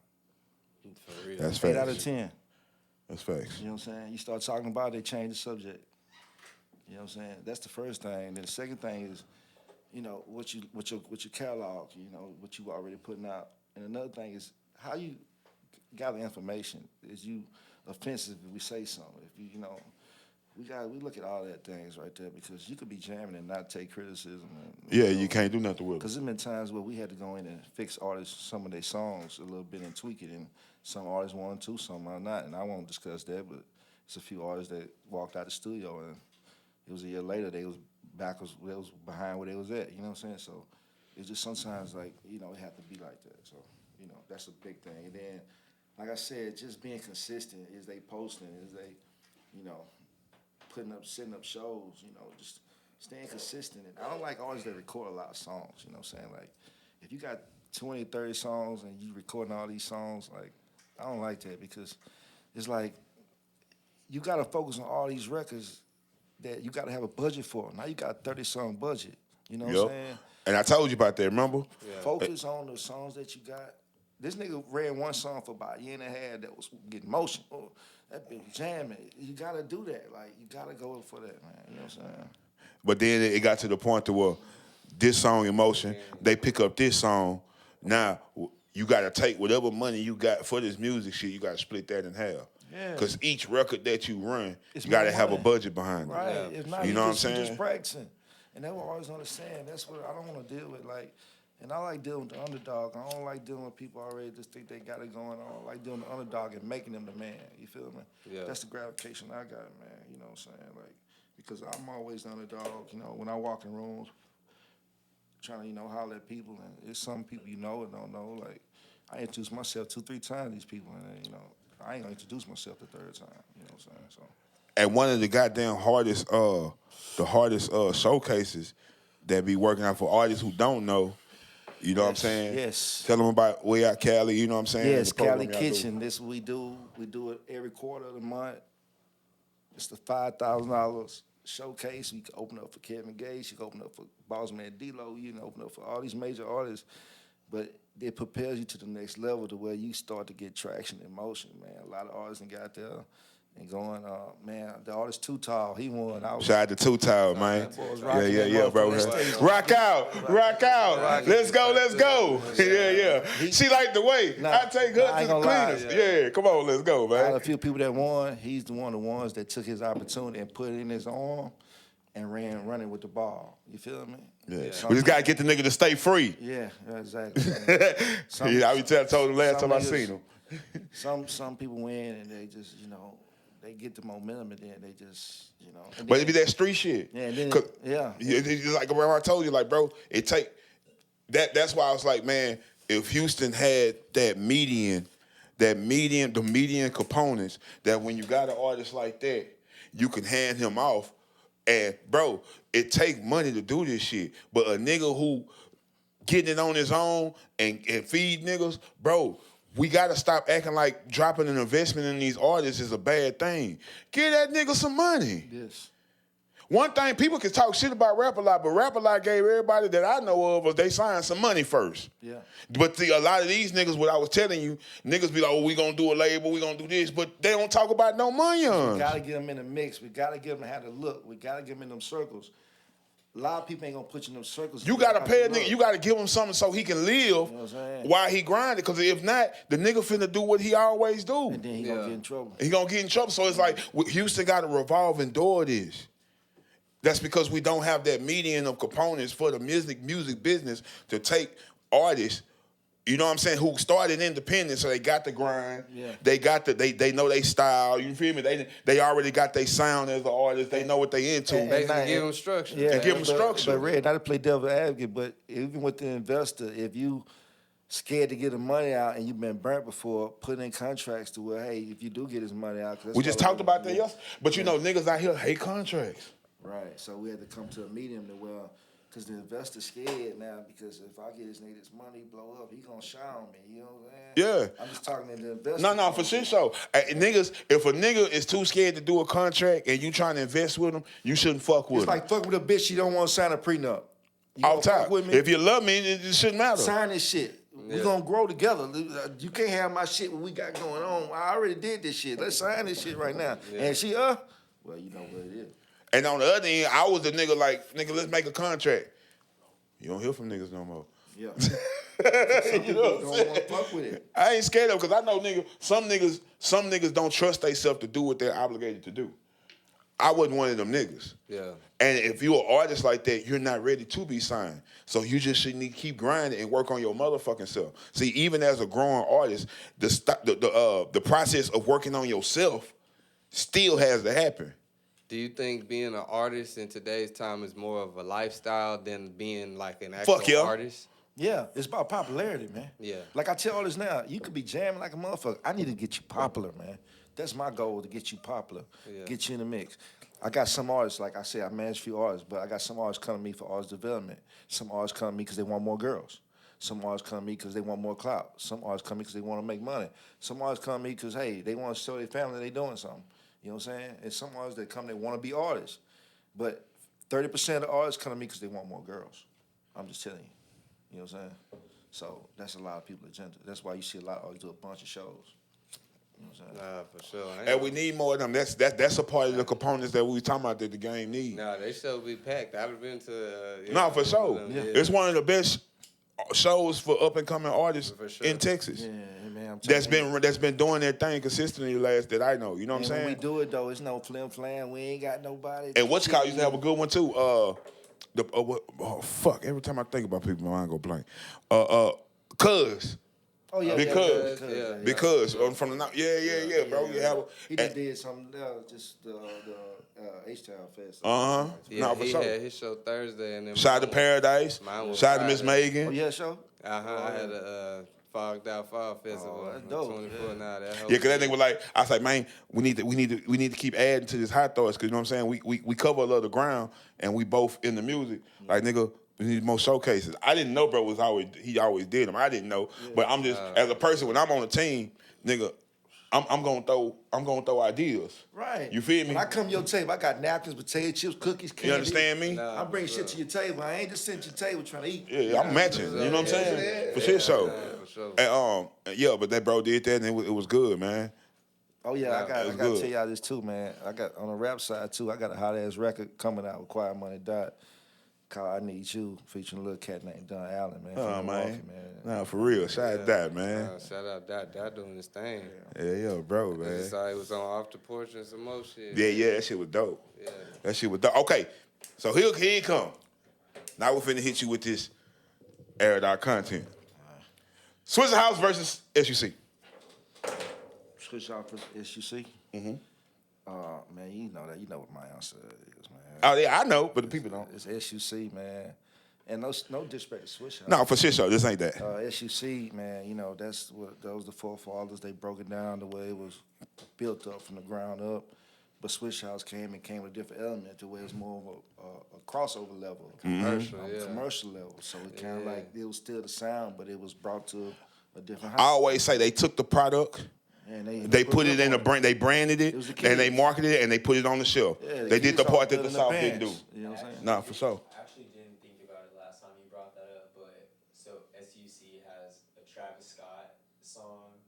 S1: For real.
S2: That's facts.
S3: 8 out of 10.
S2: That's facts.
S3: You know what I'm saying? You start talking about it, they change the subject. You know what I'm saying? That's the first thing. Then the second thing is, you know, what your catalog, you know, what you already putting out. And another thing is how you gather information. Is you offensive if we say something? If you know, we look at all that things right there because you could be jamming and not take criticism. And,
S2: you can't do nothing with it.
S3: Because there's been times where we had to go in and fix artists some of their songs a little bit and tweak it, and some artists wanted to, some are not, and I won't discuss that. But it's a few artists that walked out the studio and it was a year later they was behind where they was at. You know what I'm saying? So it's just sometimes like it had to be like that. So that's a big thing. And then, like I said, just being consistent. Is they posting? Is they, setting up shows? Just staying consistent. And I don't like artists that record a lot of songs. You know what I'm saying? Like, if you got 20, 30 songs and you recording all these songs, like, I don't like that because it's like you got to focus on all these records that you got to have a budget for. Now you got a 30-song budget. You know what I'm saying?
S2: And I told you about that, remember?
S3: Yeah. Focus on the songs that you got. This nigga ran one song for about a year and a half that was getting motion. Oh, that bitch jamming. You got to do that. Like, you got to go for that, man. You know what I'm saying?
S2: But then it got to the point to where this song in motion, they pick up this song. Now, you got to take whatever money you got for this music shit, you got to split that in half. Yeah. Because each record that you run, you got to have a budget behind it.
S3: Right. Yeah. If not,
S2: you know what I'm
S3: saying?
S2: saying?
S3: Just practicing. And that's what I always understand. That's what I don't want to deal with. Like, and I like dealing with the underdog. I don't like dealing with people already just think they got it going on. I like dealing with the underdog and making them the man. You feel me? Yeah. That's the gratification I got, man. You know what I'm saying? Like, because I'm always the underdog. When I walk in rooms, trying to, holler at people, and there's some people and don't know. Like, I introduce myself 2-3 times to these people, and I ain't gonna introduce myself the third time. You know what I'm saying? So.
S2: And one of the goddamn hardest showcases that be working out for artists who don't know, you know what I'm saying?
S3: Yes.
S2: Tell them about Way Out Cali, you know what I'm saying?
S3: Yes, Cali Kitchen. This is what we do. We do it every quarter of the month. It's the $5,000 showcase. You can open up for Kevin Gates. You can open up for Bossman D-Lo. You can open up for all these major artists. But it propels you to the next level to where you start to get traction and motion, man. A lot of artists done got there and going, man, the artist Too Tall, he won.
S2: Shout out to Too Tall, man. Yeah, bro. Rock out. Let's go. Yeah. She like the way. I take her to the cleaners. Yeah, come on, let's go, man.
S3: Out of a few people that won, he's one of the ones that took his opportunity and put it in his arm. and running with the ball. You feel me?
S2: Yeah. We just gotta get the nigga to stay free.
S3: Yeah, exactly.
S2: I told him last time I seen him.
S3: Some people win and they just, they get the momentum and then they just,
S2: But it be that street shit.
S3: Yeah, and then
S2: It's like where I told you, like, bro, it take that's why I was like, man, if Houston had the median components, that when you got an artist like that, you can hand him off. And bro, it take money to do this shit. But a nigga who getting it on his own and feed niggas, bro, we gotta stop acting like dropping an investment in these artists is a bad thing. Give that nigga some money.
S3: Yes.
S2: One thing, people can talk shit about Rap A Lot, but Rap A Lot gave everybody that I know of, they signed some money first.
S3: Yeah.
S2: But a lot of these niggas, what I was telling you, niggas be like, oh, we gonna do a label, we gonna do this, but they don't talk about no money.
S3: We gotta get them in the mix. We gotta get them how to look. We gotta get them in them circles. A lot of people ain't gonna put you in them circles.
S2: You gotta pay a nigga, you gotta give him something so he can live while he grinding, because if not, the nigga finna do what he always do.
S3: And then he gonna get in trouble.
S2: He gonna get in trouble. So it's like, Houston got a revolving door this. That's because we don't have that median of components for the music business to take artists, you know what I'm saying, who started independent, so they got the grind, they got they know they style, you feel me? They already got their sound as an artist, they know what they into.
S1: Basically give them structure.
S2: Yeah, give them structure.
S3: But Red, not to play devil advocate, but even with the investor, if you scared to get the money out and you've been burnt before, put in contracts to where, hey, if you do get his money out.
S2: We just talked about that yesterday. But niggas out here hate contracts.
S3: Right, so we had to come to a medium to because the investor's scared now, because if I get this nigga this money blow up, he gonna shine on me, you know what I'm saying?
S2: Yeah.
S3: I'm just talking to the investor.
S2: No, for sure. So, niggas, if a nigga is too scared to do a contract and you trying to invest with him, you shouldn't fuck with him.
S3: It's like fuck with a bitch, you don't want to sign a prenup. You
S2: Off top.
S3: with me?
S2: If you love me, it shouldn't matter.
S3: Sign this shit. We're gonna grow together. You can't have my shit what we got going on. I already did this shit. Let's sign this shit right now. Yeah. And she, well, you know what it is.
S2: And on the other end, I was the nigga like, nigga, let's make a contract. You don't hear from niggas no more.
S3: Yeah.
S2: You know what I'm
S3: don't
S2: saying?
S3: want to fuck with it.
S2: I ain't scared of, because I know some niggas don't trust themselves to do what they're obligated to do. I wasn't one of them niggas.
S1: Yeah.
S2: And if you're an artist like that, you're not ready to be signed. So you just should need to keep grinding and work on your motherfucking self. See, even as a growing artist, the process of working on yourself still has to happen.
S1: Do you think being an artist in today's time is more of a lifestyle than being like an actual artist?
S3: Yeah, it's about popularity, man.
S1: Yeah.
S3: Like I tell all this now, you could be jamming like a motherfucker. I need to get you popular, man. That's my goal, to get you popular, get you in the mix. I got some artists, like I said, I manage a few artists, but I got some artists coming to me for artist development. Some artists come to me because they want more girls. Some artists come to me because they want more clout. Some artists come to me because they want to make money. Some artists come to me because, hey, they want to show their family they doing something. You know what I'm saying? And some artists that come, they want to be artists. But 30% of the artists come to me because they want more girls. I'm just telling you. You know what I'm saying? So that's a lot of people's agenda. That's why you see a lot of artists do a bunch of shows. You know what I'm saying?
S1: Nah, for sure.
S2: And we need more of them. That's a part of the components that we was talking about that the game needs.
S1: Nah, they should be packed. I'd have been to.
S2: No, for sure. It's one of the best shows for up and coming artists in Texas.
S3: Yeah, man.
S2: That's been doing their thing consistently that I know. You know what I'm saying?
S3: When we do it though, it's no flim flam. We ain't got nobody.
S2: And what's called used to have a good one too. Fuck! Every time I think about people, my mind go blank. Cuz.
S3: Oh yeah,
S2: because from the bro.
S3: He just did something just the H-Town Fest.
S1: Yeah,
S2: no, for
S1: he
S2: sure.
S1: had his show Thursday, and then
S2: Shout out to Paradise. Shout out to Miss Megan.
S3: Oh yeah, show.
S1: I had a Fogged Out Fall Festival.
S3: That's dope.
S2: 'Cause
S1: Cause
S2: that nigga was like, I was like, man, we need to keep adding to this High Thoughts, cause you know what I'm saying? We cover a lot of ground and we both in the music. Like, nigga, we need more showcases. I didn't know bro he always did them. I didn't know. But I'm just as a person, when I'm on the team, nigga, I'm gonna throw ideas.
S3: Right.
S2: You feel me?
S3: When I come to your table, I got napkins, potato chips, cookies, candy.
S2: You understand me?
S3: I bring shit to your table. I ain't just sitting at your table trying to eat.
S2: Yeah, I'm matching. You know what I'm saying? For sure.
S1: For sure.
S2: And but that bro did that and it was good, man.
S3: Oh yeah, I gotta tell y'all this too, man. I got on the rap side too. I got a hot ass record coming out with Quiet Money Dot. called "I Need You" featuring a little cat named Don Allen, man.
S2: Oh,
S3: From
S2: man.
S3: Milwaukee, man.
S2: Nah, for real. Shout out that, man.
S1: Shout out that doing his thing.
S2: Yeah, bro,
S1: I
S2: man.
S1: just saw he was on Off the Porch and some more shit.
S2: Yeah, that shit was dope.
S1: Yeah.
S2: That shit was dope. Okay, so here he come. Now we're finna hit you with this air dot content. Swishahouse versus SUC.
S3: Swishahouse versus SUC.
S2: Mm-hmm.
S3: Man, you know that. You know what my answer is, man.
S2: Oh yeah, I know, but the people don't.
S3: It's SUC, man. And no disrespect to Swishahouse.
S2: No, for sure, this ain't that.
S3: SUC, man, you know, those the forefathers. They broke it down the way it was built up from the ground up. But Swishahouse came with a different element to where it's more of a crossover level. Commercial level. So it kind of like, it was still the sound, but it was brought to a different height.
S2: I always say they took the product,
S3: and
S2: they put it in a brand, they branded it, and they marketed it, and they put it on the shelf.
S3: Yeah,
S2: they did the part that the South
S3: pants.
S2: didn't do.
S3: You know what I'm saying?
S2: Nah, for sure.
S4: I actually didn't think about it last time you brought that up, but so SUC has a Travis Scott song,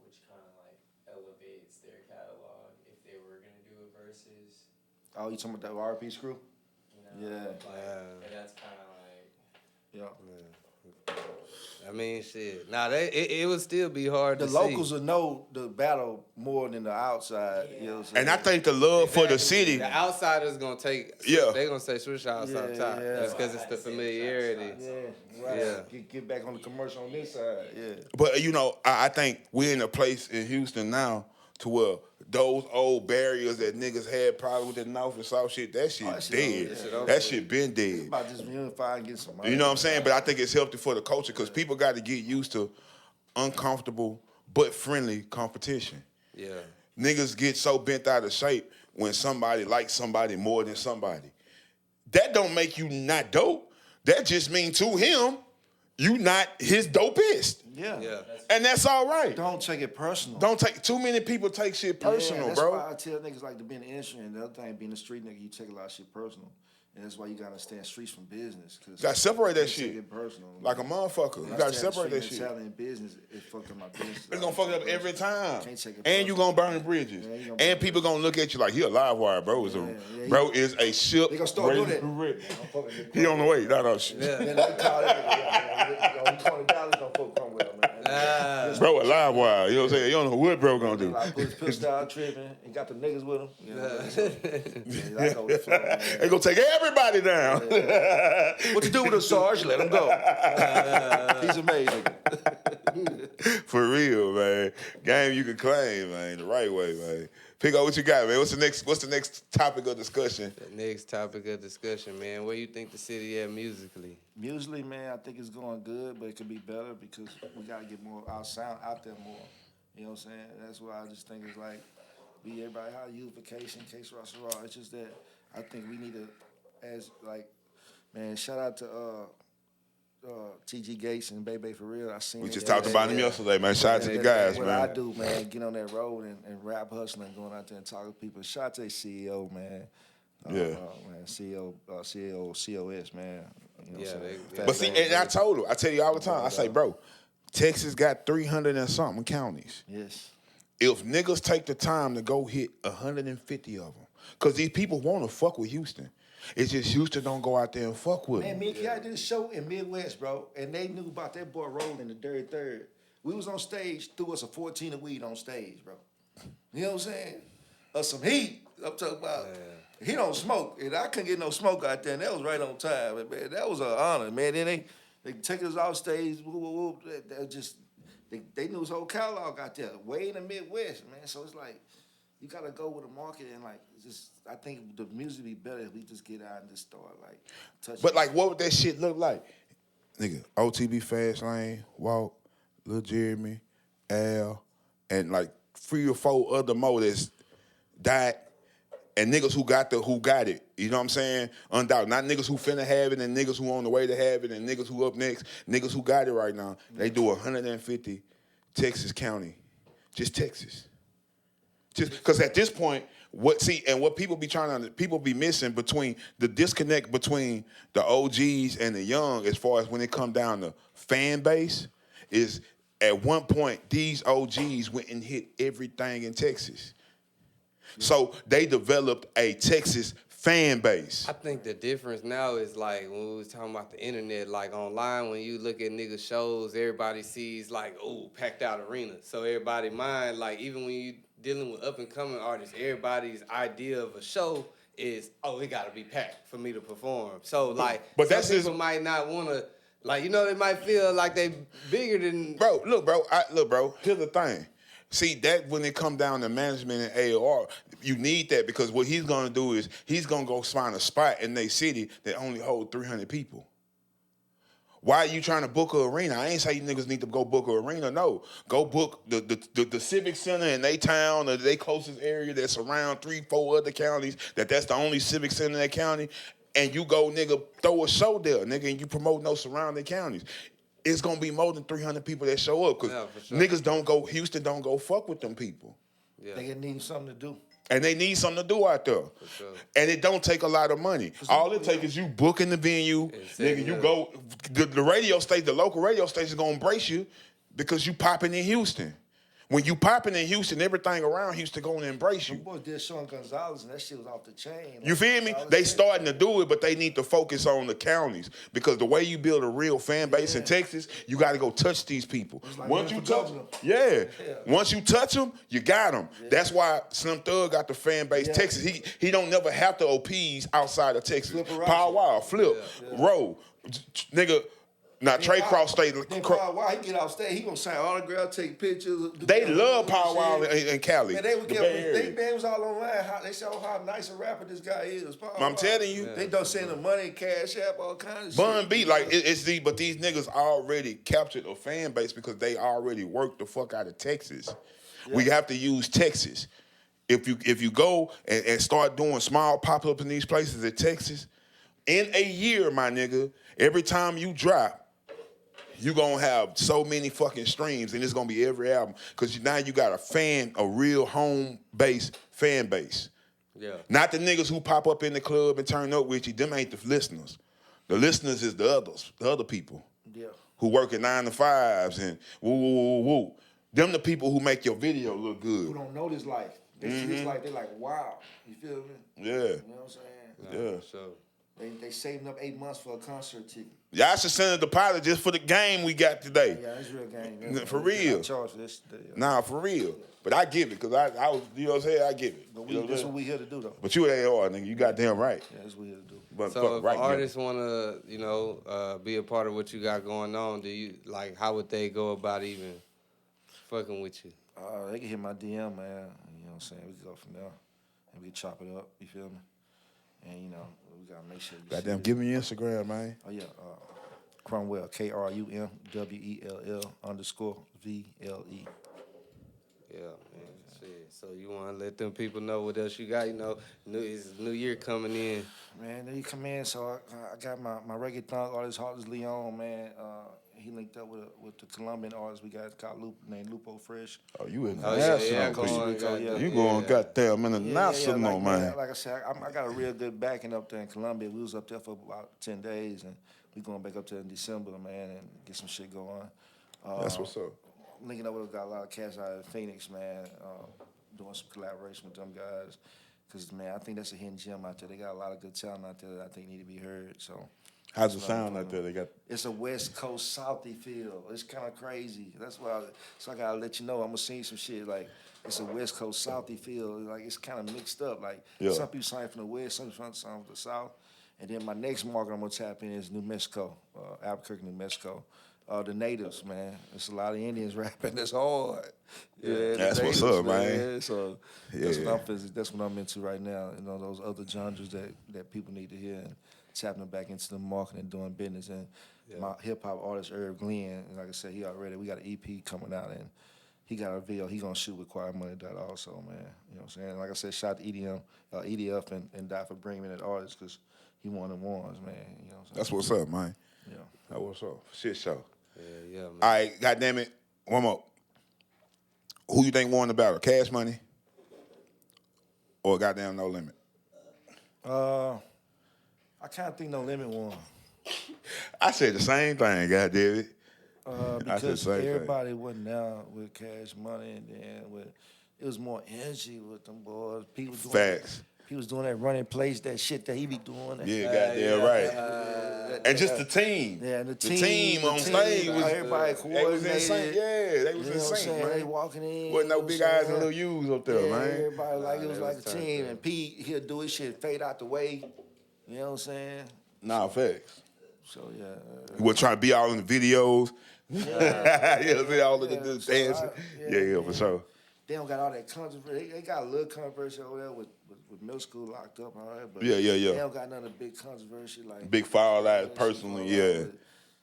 S4: which kind of like elevates their catalog if they were gonna do a versus.
S3: Oh, you talking about that RP Screw?
S4: You know,
S3: Yeah.
S4: And that's kind of like.
S3: Yeah.
S1: I mean, shit. Nah, it would still be hard
S3: The
S1: to
S3: locals
S1: see.
S3: will know the battle more than the outside. You know what I'm saying?
S2: And I think the love for the city.
S1: The outsiders gonna take.
S2: Yeah.
S1: They gonna say Swishahouse up top.
S3: Yeah.
S1: That's because it's the familiarity.
S3: Yeah, right.
S1: Yeah.
S3: Get back on the commercial on this side. Yeah.
S2: But you know, I think we're in a place in Houston now to where those old barriers that niggas had probably with the North and South shit, that shit
S3: that shit
S2: dead.
S3: over.
S2: That shit been
S3: It's
S2: dead.
S3: about just unifying and getting some money.
S2: You know what I'm saying? But I think it's healthy for the culture because people got to get used to uncomfortable but friendly competition.
S1: Yeah.
S2: Niggas get so bent out of shape when somebody likes somebody more than somebody. That don't make you not dope. That just mean to him, you not his dopest.
S3: Yeah.
S1: Yeah.
S2: And that's all right.
S3: Don't take it personal.
S2: Don't take too many people take shit personal,
S3: that's
S2: bro.
S3: why I tell niggas like to be in the industry, and the other thing, being a street nigga, you take a lot of shit personal. And that's why you gotta understand streets from business. Cause
S2: Gotta separate that
S3: you
S2: shit.
S3: Take it personal.
S2: Like a motherfucker. You gotta separate that shit.
S3: Talent in business, it fucked up my business.
S2: It's gonna fuck it up every time.
S3: Can't take it
S2: And you gonna burn bridges.
S3: Yeah, you gonna
S2: And people gonna look at you like he a live wire, bro. Bro is a ship.
S3: They gonna start doing
S2: ready
S3: that.
S2: to wreck. He on the way. No shit.
S3: Then they call it, $20 don't fuck Krumwell, man.
S2: Bro a live wire. You know what I'm saying? You don't know what bro gonna do.
S3: Like put his pistol out tripping and got the niggas with him. You know, I go with the flow, man.
S2: They gonna take everybody down.
S3: What you do with a Sarge? Let him go. He's amazing.
S2: For real, man. Game you can claim, man, the right way, man. Pick up what you got, man. What's the next topic of discussion?
S1: The next topic of discussion, man. Where you think the city at musically?
S3: Musically, man, I think it's going good, but it could be better because we got to get more our sound out there more. You know what I'm saying? That's why I just think it's like, be everybody how unification, case Raw. It's just that I think we need to, as like, man, shout out to TG Gates and Bebe for real. I seen
S2: We
S3: it
S2: just
S3: the
S2: talked
S3: other
S2: about
S3: day,
S2: him
S3: yeah.
S2: yesterday, man. Shout out to the guys,
S3: what
S2: man.
S3: I do, man, get on that road and rap hustling, going out there and talking to people. Shout out to their CEO, man.
S2: Yeah.
S3: Man, CEO, COS, man. You know
S1: Yeah,
S3: what I'm saying?
S2: But see, and I told him, I tell you all the time, I say, bro, Texas got 300 and something counties.
S3: Yes.
S2: If niggas take the time to go hit 150 of them, because these people want to fuck with Houston. It's just Houston don't go out there and fuck with
S3: Man,
S2: them.
S3: me and Kiotti did a show in Midwest, bro, and they knew about that boy rolling the dirty third. We was on stage, threw us a 14 of weed on stage, bro. You know what I'm saying? Some heat. I'm talking about. He don't smoke, and I couldn't get no smoke out there, and that was right on time. And, man, that was an honor, man. Then they take us off stage. They knew his whole catalog out there, way in the Midwest, man. So it's like you gotta go with the market and like just. I think the music would be better if we just get out and just start like touching.
S2: But like, what would that shit look like? Nigga, OTB Fast Lane, Walk, Lil Jeremy, Al, and like 3 or 4 other more that's died. And niggas who got it. You know what I'm saying? Undoubtedly. Not niggas who finna have it and niggas who on the way to have it and niggas who up next. Niggas who got it right now. They do 150 Texas County. Just Texas. Just because at this point, what people be missing between the disconnect between the OGs and the young as far as when it come down to fan base is at one point these OGs went and hit everything in Texas. So they developed a Texas fan base.
S1: I think the difference now is like when we was talking about the internet, like online, when you look at niggas shows, everybody sees like, oh, packed out arena. So everybody mind, like even when you dealing with up and coming artists, everybody's idea of a show is, oh, it gotta be packed for me to perform. So like,
S2: But
S1: some
S2: that's
S1: people
S2: just-
S1: might not wanna, like, you know, they might feel like they bigger than.
S2: Bro, look, bro. Here's the thing. See, that when it come down to management and AOR, you need that because what he's gonna do is he's gonna go find a spot in their city that only hold 300 people. Why are you trying to book an arena? I ain't say you niggas need to go book an arena. No, go book the civic center in their town or their closest area that's around 3-4 other counties. That's the only civic center in that county, and you go nigga throw a show there, nigga, and you promote those surrounding counties. It's gonna be more than 300 people that show up because niggas don't go. Houston don't go fuck with them people.
S1: Yeah.
S3: They need something to do.
S2: And they need something to do out there.
S1: Sure.
S2: And it don't take a lot of money. All it takes is you booking the venue. Nigga, you go, the radio station, the local radio station is going to embrace you because you popping in Houston. When you popping in Houston, everything around Houston going to embrace you.
S3: Them boys did Sean Gonzalez, and that shit was off the chain.
S2: You feel me? They starting to do it, but they need to focus on the counties because the way you build a real fan base in Texas, you got to go touch these people.
S3: Like
S2: Once you touch them,
S3: Yeah.
S2: Once you touch them, you got them. Yeah. That's why Slim Thug got the fan base Texas. He don't never have to appease outside of Texas. Power Wild, Flip, Roll, nigga. Now Trey Cross stayed.
S3: Then Power Wild, he get off stage, he gonna sign autograph, take pictures.
S2: They love Power Wild in Cali.
S3: Man, they was all online. They show how nice a rapper this guy is.
S2: I'm telling you,
S3: they don't send them money, cash app, all kinds of
S2: Bun
S3: shit.
S2: B, like but these niggas already captured a fan base because they already worked the fuck out of Texas. Yeah. We have to use Texas. If you go and start doing small pop up in these places in Texas, in a year, my nigga, every time you drop, you gonna have so many fucking streams, and it's gonna be every album. Cause now you got a real home-based fan base.
S1: Yeah.
S2: Not the niggas who pop up in the club and turn up with you. Them ain't the listeners. The listeners is the other people.
S3: Yeah.
S2: Who work at 9 to 5s and woo. Them the people who make your video look good.
S3: Who don't know this life. They see this life, they like, wow. You feel me?
S2: Yeah.
S3: You know what I'm saying?
S2: Yeah.
S1: So
S3: They saving up 8 months for a concert ticket.
S2: Y'all should send a deposit just for the game we got today.
S3: Yeah, it's real game.
S2: For real.
S3: I charge for this today.
S2: Nah, for real. But I give it, because I was, you know what I'm saying? I give it.
S3: But
S2: That's
S3: what we here to do, though.
S2: But you at AR, nigga. You goddamn right.
S3: Yeah, that's what we here to do.
S2: But
S1: So if
S2: right,
S1: artists want to, be a part of what you got going on, do you how would they go about even fucking with you?
S3: They can hit my DM, man. You know what I'm saying? We can go from there, and we can chop it up. You feel me? And we gotta make sure.
S2: Goddamn, give me your Instagram, man.
S3: Oh yeah, Krumwell, KRUMWELL _VLE.
S1: Yeah, man. Shit. So you want to let them people know what else you got? It's New Year coming in.
S3: Man, then you come in. So I got my reggaeton artist, Heartless Leon, man. He linked up with the Colombian artist we got called named Lupo Fresh.
S2: Oh, you in
S3: You
S2: going goddamn international, man.
S3: Like I said, I got a real good backing up there in Colombia. We was up there for about 10 days, and we going back up there in December, man, and get some shit going.
S2: That's what's up.
S3: Linking up with got a lot of cats out of Phoenix, man, doing some collaboration with them guys. Because, man, I think that's a hidden gem out there. They got a lot of good talent out there that I think need to be heard, so.
S2: How's it sound out there? They got.
S3: It's a West Coast Southy feel. It's kind of crazy. That's why. So I gotta let you know. I'm gonna sing some shit like it's a West Coast Southy feel. Like it's kind of mixed up. Like some people sign from the West, some people sign from the South. And then my next market I'm gonna tap in is New Mexico, Albuquerque, New Mexico. The natives, man. There's a lot of Indians rapping. That's hard. Yeah,
S2: that's what's up, man.
S3: So that's what I'm into right now. Those other genres that people need to hear. And tapping back into the market and doing business. And my hip hop artist Herb Glenn, and like I said, we got an EP coming out, and he got a video. He gonna shoot with Quiet Money that also, man. You know what I'm saying? Like I said, shout to EDF and Die for bringing me that artist because he one of the ones, man. You know what I'm saying?
S2: That's what's up, man.
S3: Yeah.
S2: That's what's up. Shit show.
S1: Yeah, man.
S2: All right, goddamn it. One more. Who you think won the battle? Cash Money or goddamn No Limit?
S3: I kind of think No Limit won.
S2: I said the same thing, goddamn it.
S3: Because everybody wasn't down with Cash Money, and then it was more energy with them boys. People He was doing that running place, that shit that he be doing.
S2: Yeah, goddamn right. And just the team.
S3: Yeah, and the
S2: team on stage was
S3: everybody
S2: they was in sync.
S3: coordinated.
S2: Yeah, they was
S3: You
S2: in
S3: know what I'm
S2: sync,
S3: saying?
S2: man.
S3: They walking in.
S2: Wasn't no
S3: you know
S2: big
S3: what I'm
S2: eyes and
S3: saying?
S2: little U's up there,
S3: Yeah,
S2: man.
S3: everybody like it was
S1: they
S3: like
S1: was
S3: a
S1: turned
S3: team.
S1: up.
S3: And Pete, he'll do his shit, fade out the way. You know what I'm saying?
S2: Nah, facts.
S3: So yeah.
S2: He wasn't trying to be all in the videos. Yeah, all of the
S3: so
S2: dancing. Yeah, for
S3: man.
S2: sure.
S3: They don't got all that controversy. They got a little controversy over there with middle school locked up, all right? But
S2: Yeah.
S3: they don't got none of big controversy like
S2: Big fallout
S3: all that
S2: personally,
S3: shit,
S2: yeah.
S3: fallout with-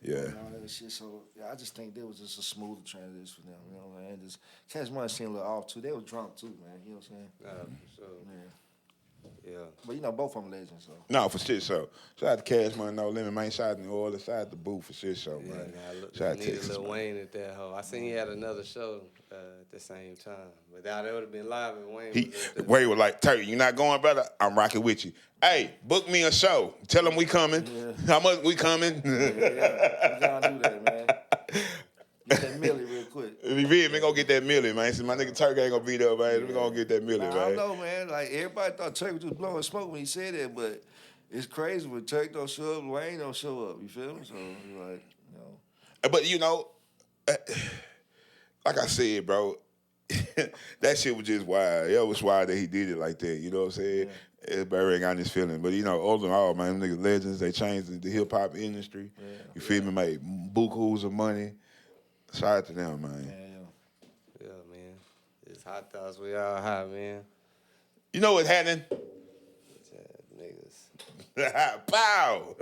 S2: Yeah.
S3: and all that shit. So yeah, I just think there was just a smooth transition for them. You know what I'm saying? Just Cash Money seemed a little off too. They was drunk too, man. You know what I'm saying?
S1: For sure.
S3: Yeah.
S1: Yeah.
S3: But you know, both of them legends. So
S2: No, for shit show. Shout out to Cash Money, No Limit, man. Shout out to New Orleans. Shout out to Boo for shit show,
S1: Yeah,
S2: man.
S1: nah, look,
S2: Shout out to
S1: needed
S2: Texas,
S1: Lil
S2: man.
S1: Wayne at that hoe. I seen he had another show at the same time. But that would have been live and Wayne
S2: He
S1: was at that.
S2: Wade was like, Turkey, you not going, brother? I'm rocking with you. Hey, book me a show. Tell them we coming.
S3: Yeah.
S2: How much we coming?
S3: yeah, we gotta do that, man. Get that Millie real quick.
S2: If you read, we gonna get that millie, man. See, my nigga Turkey ain't gonna be there, man. We gonna get that millie,
S3: Nah, I
S2: man.
S3: don't know, man. Like everybody thought Turkey was just blowing smoke when he said that, but it's crazy when Turkey don't show up, Wayne don't show up. You feel me? So like, you know.
S2: But you know, like I said, bro, that shit was just wild. It was wild that he did it like that. You know what I'm saying? Everybody ain't got this feeling. But you know, all in all, man, them niggas legends. They changed the hip hop industry.
S3: Yeah.
S2: You feel me? Made bukus of money. Shout out to them, man.
S1: Yeah, man. It's hot thoughts. We all hot, man.
S2: You know what's happening?
S1: Niggas.
S2: Pow!